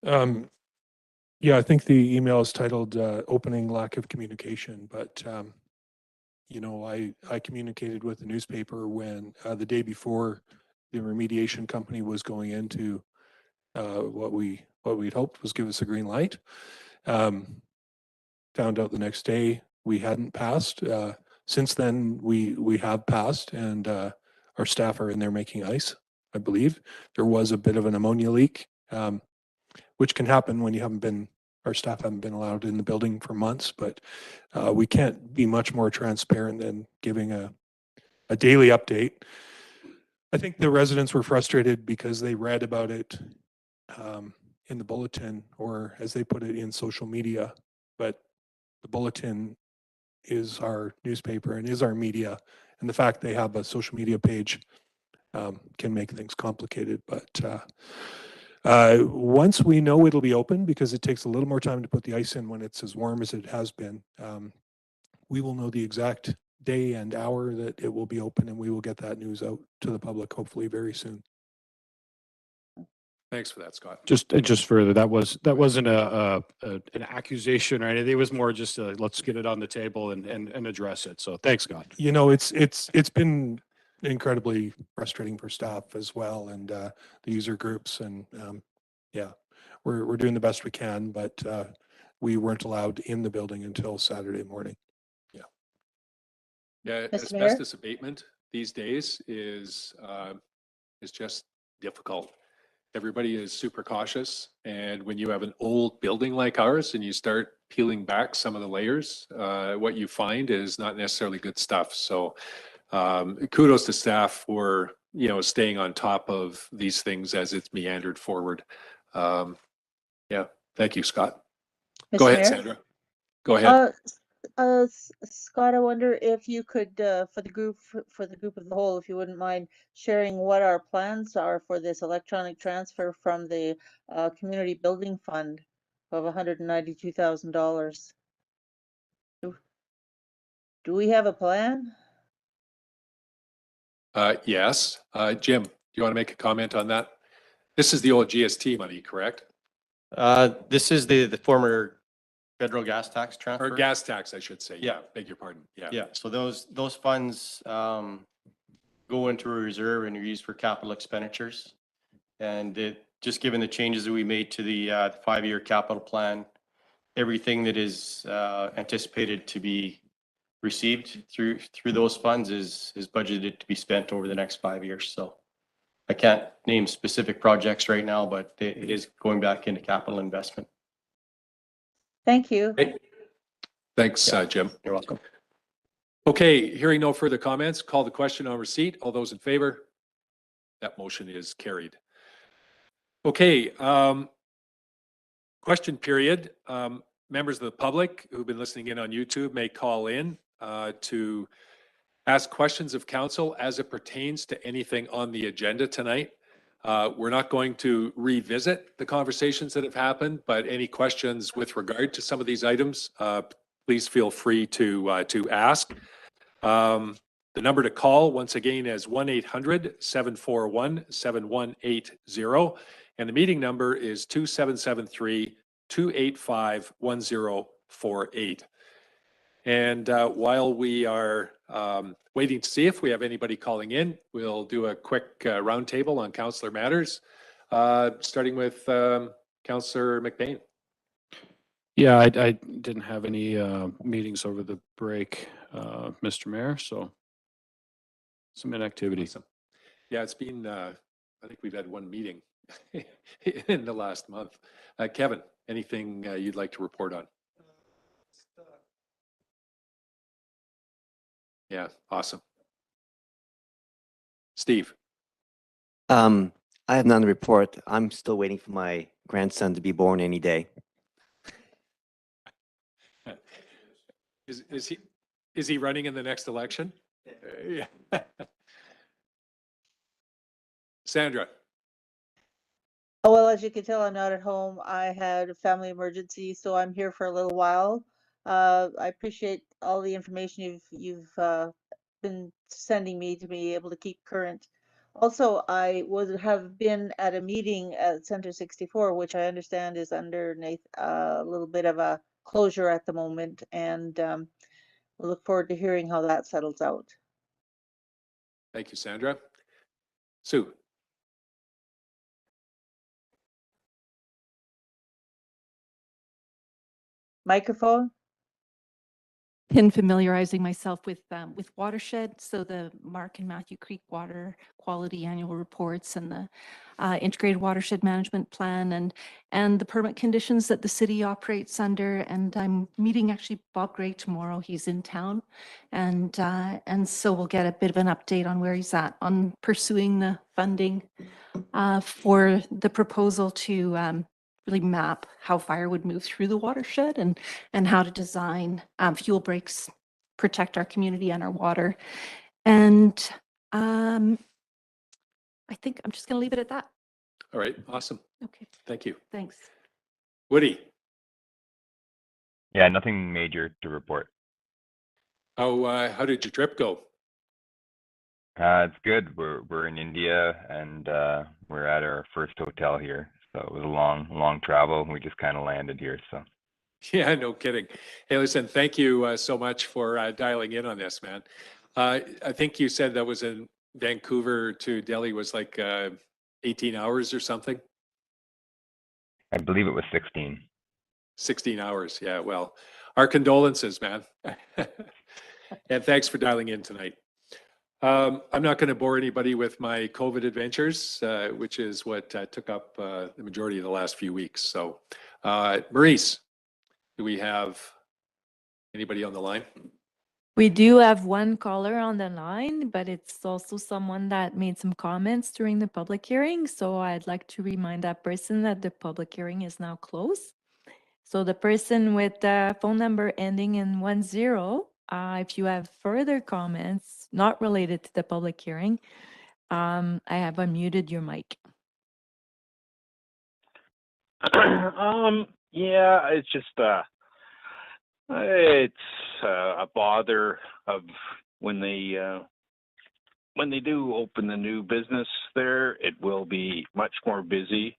Yeah, I think the email is titled opening lack of communication, but you know, I communicated with the newspaper when the day before the remediation company was going into what we'd hoped was give us a green light. Found out the next day we hadn't passed. Since then, we have passed, and our staff are in there making ice, I believe. There was a bit of an ammonia leak, which can happen when you haven't been, our staff haven't been allowed in the building for months, but we can't be much more transparent than giving a daily update. I think the residents were frustrated because they read about it in the bulletin, or as they put it, in social media, but the bulletin is our newspaper and is our media, and the fact they have a social media page can make things complicated. But once we know it'll be open, because it takes a little more time to put the ice in when it's as warm as it has been, we will know the exact day and hour that it will be open, and we will get that news out to the public hopefully very soon. Thanks for that, Scott. Just further, that wasn't an accusation or anything. It was more just let's get it on the table and address it. So thanks, Scott. You know, it's been incredibly frustrating for staff as well, and the user groups, and yeah, we're doing the best we can, but we weren't allowed in the building until Saturday morning. Yeah. Yeah, Mr. Mayor? asbestos abatement these days is just difficult. Everybody is super cautious, and when you have an old building like ours and you start peeling back some of the layers, what you find is not necessarily good stuff. So kudos to staff for, you know, staying on top of these things as it's meandered forward. Yeah, thank you, Scott. Go Mr. ahead, Mayor? Sandra. Go ahead. Scott, I wonder if you could, for the group of the whole, if you wouldn't mind sharing what our plans are for this electronic transfer from the community building fund of $192,000. Do we have a plan? Yes. Jim, do you want to make a comment on that? This is the old GST money, correct? This is the former federal gas tax transfer. Or gas tax, I should say. Yeah. Beg your pardon. Yeah. Yeah, so those funds go into a reserve and are used for capital expenditures. And just given the changes that we made to the 5-year capital plan, everything that is anticipated to be received through those funds is budgeted to be spent over the next 5 years. So I can't name specific projects right now, but it is going back into capital investment. Thank you. Thanks, Jim. You're welcome. Okay, hearing no further comments, call the question on receipt. All those in favor? That motion is carried. Okay, question period. Members of the public who've been listening in on YouTube may call in to ask questions of council as it pertains to anything on the agenda tonight. We're not going to revisit the conversations that have happened, but any questions with regard to some of these items, please feel free to ask. The number to call once again is 1-800-741-7180, and the meeting number is 2773-285-1048. And while we are waiting to see if we have anybody calling in, we'll do a quick roundtable on councillor matters, starting with Councillor McBain. Yeah, I didn't have any meetings over the break, Mr. Mayor, so some inactivity. Awesome. Yeah, it's been, I think we've had one meeting in the last month. Kevin, anything you'd like to report on? Yeah, awesome. Steve. I have none to report. I'm still waiting for my grandson to be born any day. Is he running in the next election? Yeah. Sandra. Oh, well, as you can tell, I'm not at home. I had a family emergency, so I'm here for a little while. I appreciate all the information you've been sending me to be able to keep current Also, I would have been at a meeting at Center 64, which I understand is underneath a little bit of a closure at the moment, and we look forward to hearing how that settles out. Thank you, Sandra. Sue? Microphone? Been familiarizing myself with watershed, so the Mark and Matthew Creek Water Quality Annual Reports and the Integrated Watershed Management Plan and the permit conditions that the city operates under. And I'm meeting actually Bob Gray tomorrow. He's in town, and so we'll get a bit of an update on where he's at on pursuing the funding for the proposal to really map how fire would move through the watershed and how to design fuel breaks, protect our community and our water. And I think I'm just going to leave it at that. All right, awesome. Okay. Thank you. Thanks. Woody? Yeah, nothing major to report. How did your trip go? It's good. We're in India and we're at our first hotel here. So it was a long travel. We just kind of landed here. So Yeah, no kidding. Hey, listen, thank you so much for dialing in on this, man. I think you said that was in Vancouver to Delhi was like 18 hours or something? I believe it was 16. 16 hours. Yeah, well, our condolences, man. And thanks for dialing in tonight. I'm not going to bore anybody with my COVID adventures, which is what took up the majority of the last few weeks. So, Maurice, do we have anybody on the line? We do have one caller on the line, but it's also someone that made some comments during the public hearing. So I'd like to remind that person that the public hearing is now closed. So the person with the phone number ending in 10, if you have further comments not related to the public hearing, I have unmuted your mic. Yeah, it's just it's a bother of when they do open the new business there, it will be much more busy.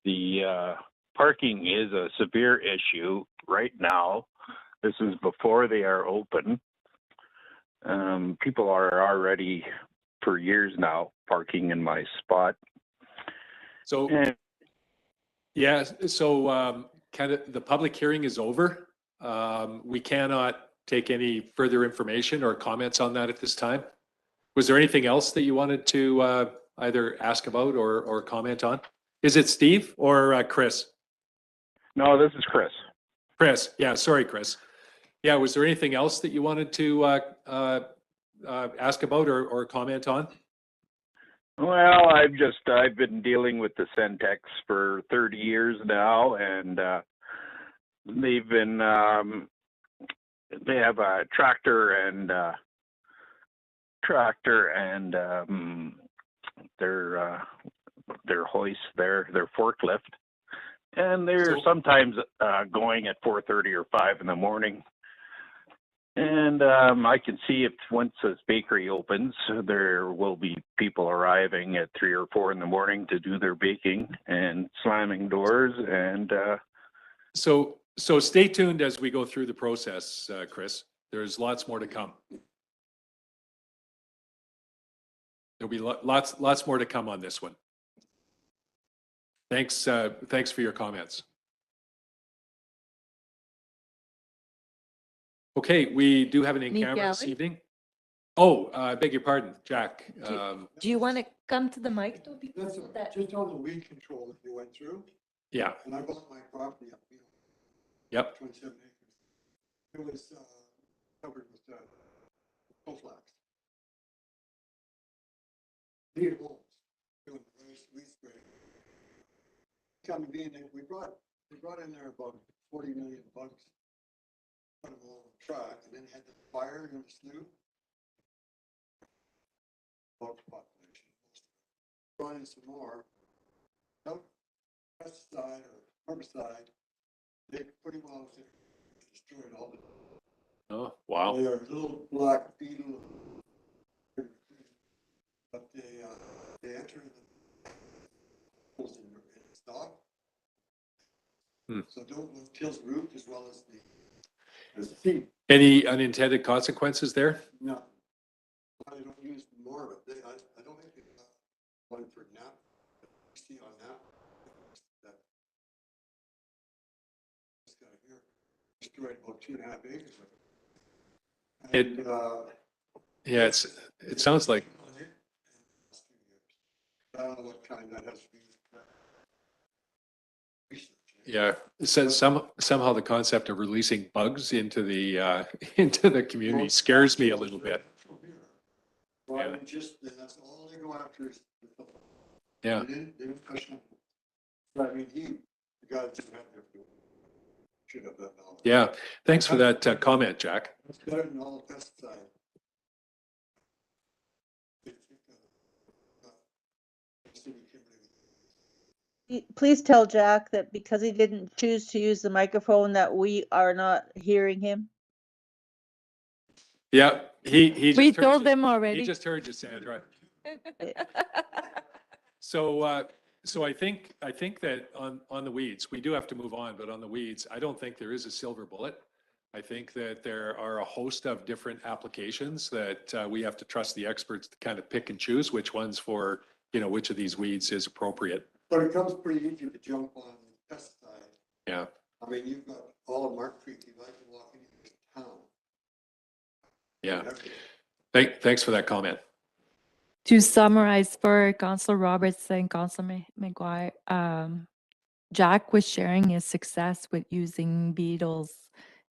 The parking is a severe issue right now. This is before they are open. People are already for years now parking in my spot. So, yeah, so kind of the public hearing is over. We cannot take any further information or comments on that at this time. Was there anything else that you wanted to either ask about or comment on? Is it Steve or Chris? No, this is Chris. Chris, yeah, sorry, Chris. Yeah, was there anything else that you wanted to ask about or comment on? Well, I've been dealing with the Centex for 30 years now, and they've been they have a tractor and their hoist there, their forklift, and they're sometimes going at 4:30 or 5 in the morning. And I can see if once this bakery opens, there will be people arriving at 3 or 4 in the morning to do their baking and slamming doors. And so stay tuned as we go through the process, Chris. There's lots more to come. There'll be lots more to come on this one. Thanks for your comments. Okay, we do have an in-camera this evening. Oh, I beg your pardon, Jack. Do you want to come to the mic? That's just on the weed control that you went through. Yeah. And I bought my property up, Yep. 27 acres. It was covered with coal needed holes doing weed spray. Coming in, we brought in there about 40 million bugs. Put them all on the truck, and then had the fire in the slough. Bug population. Brought in some more. No pesticide or herbicide. They pretty well destroyed all the. Oh, wow. They are little black beetle. But they So don't kills root as well as the seed. Any unintended consequences there? No. I don't use more of it. I don't think they have one for nap. See on that. This guy here destroyed about 2.5 acres of it. It- And, Yeah, it sounds like, I don't know what kind that has to be. yeah, it says somehow the concept of releasing bugs into the, into the community scares me a little bit. Well, I mean, just, that's all they go after is. Yeah. They didn't question. But I mean, the guy that had there should have that knowledge. Yeah, thanks for that comment, Jack. It's better than all pesticide. Please tell Jack that because he didn't choose to use the microphone that we are not hearing him. Yeah, he just We heard told you- them already. He just heard you, Sandra. So, so I think that on the weeds, we do have to move on, but on the weeds, I don't think there is a silver bullet. I think that there are a host of different applications that we have to trust the experts to kind of pick and choose which ones for, which of these weeds is appropriate. But it comes pretty easy to jump on pesticide. Yeah. I mean, you've got all of Mark Creek, you like to walk into this town. Yeah. Thanks for that comment. To summarize for Councillor Roberts and Councillor McGuire, Jack was sharing his success with using beetles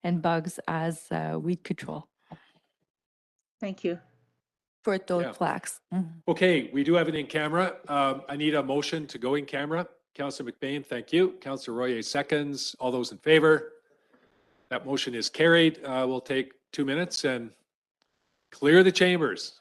and bugs as weed control Thank you. for toad Yeah. flax. Okay, we do have it in camera. I need a motion to go in camera. Councillor McBain, thank you. Councillor Royer seconds. All those in favor? That motion is carried. We'll take 2 minutes and clear the chambers.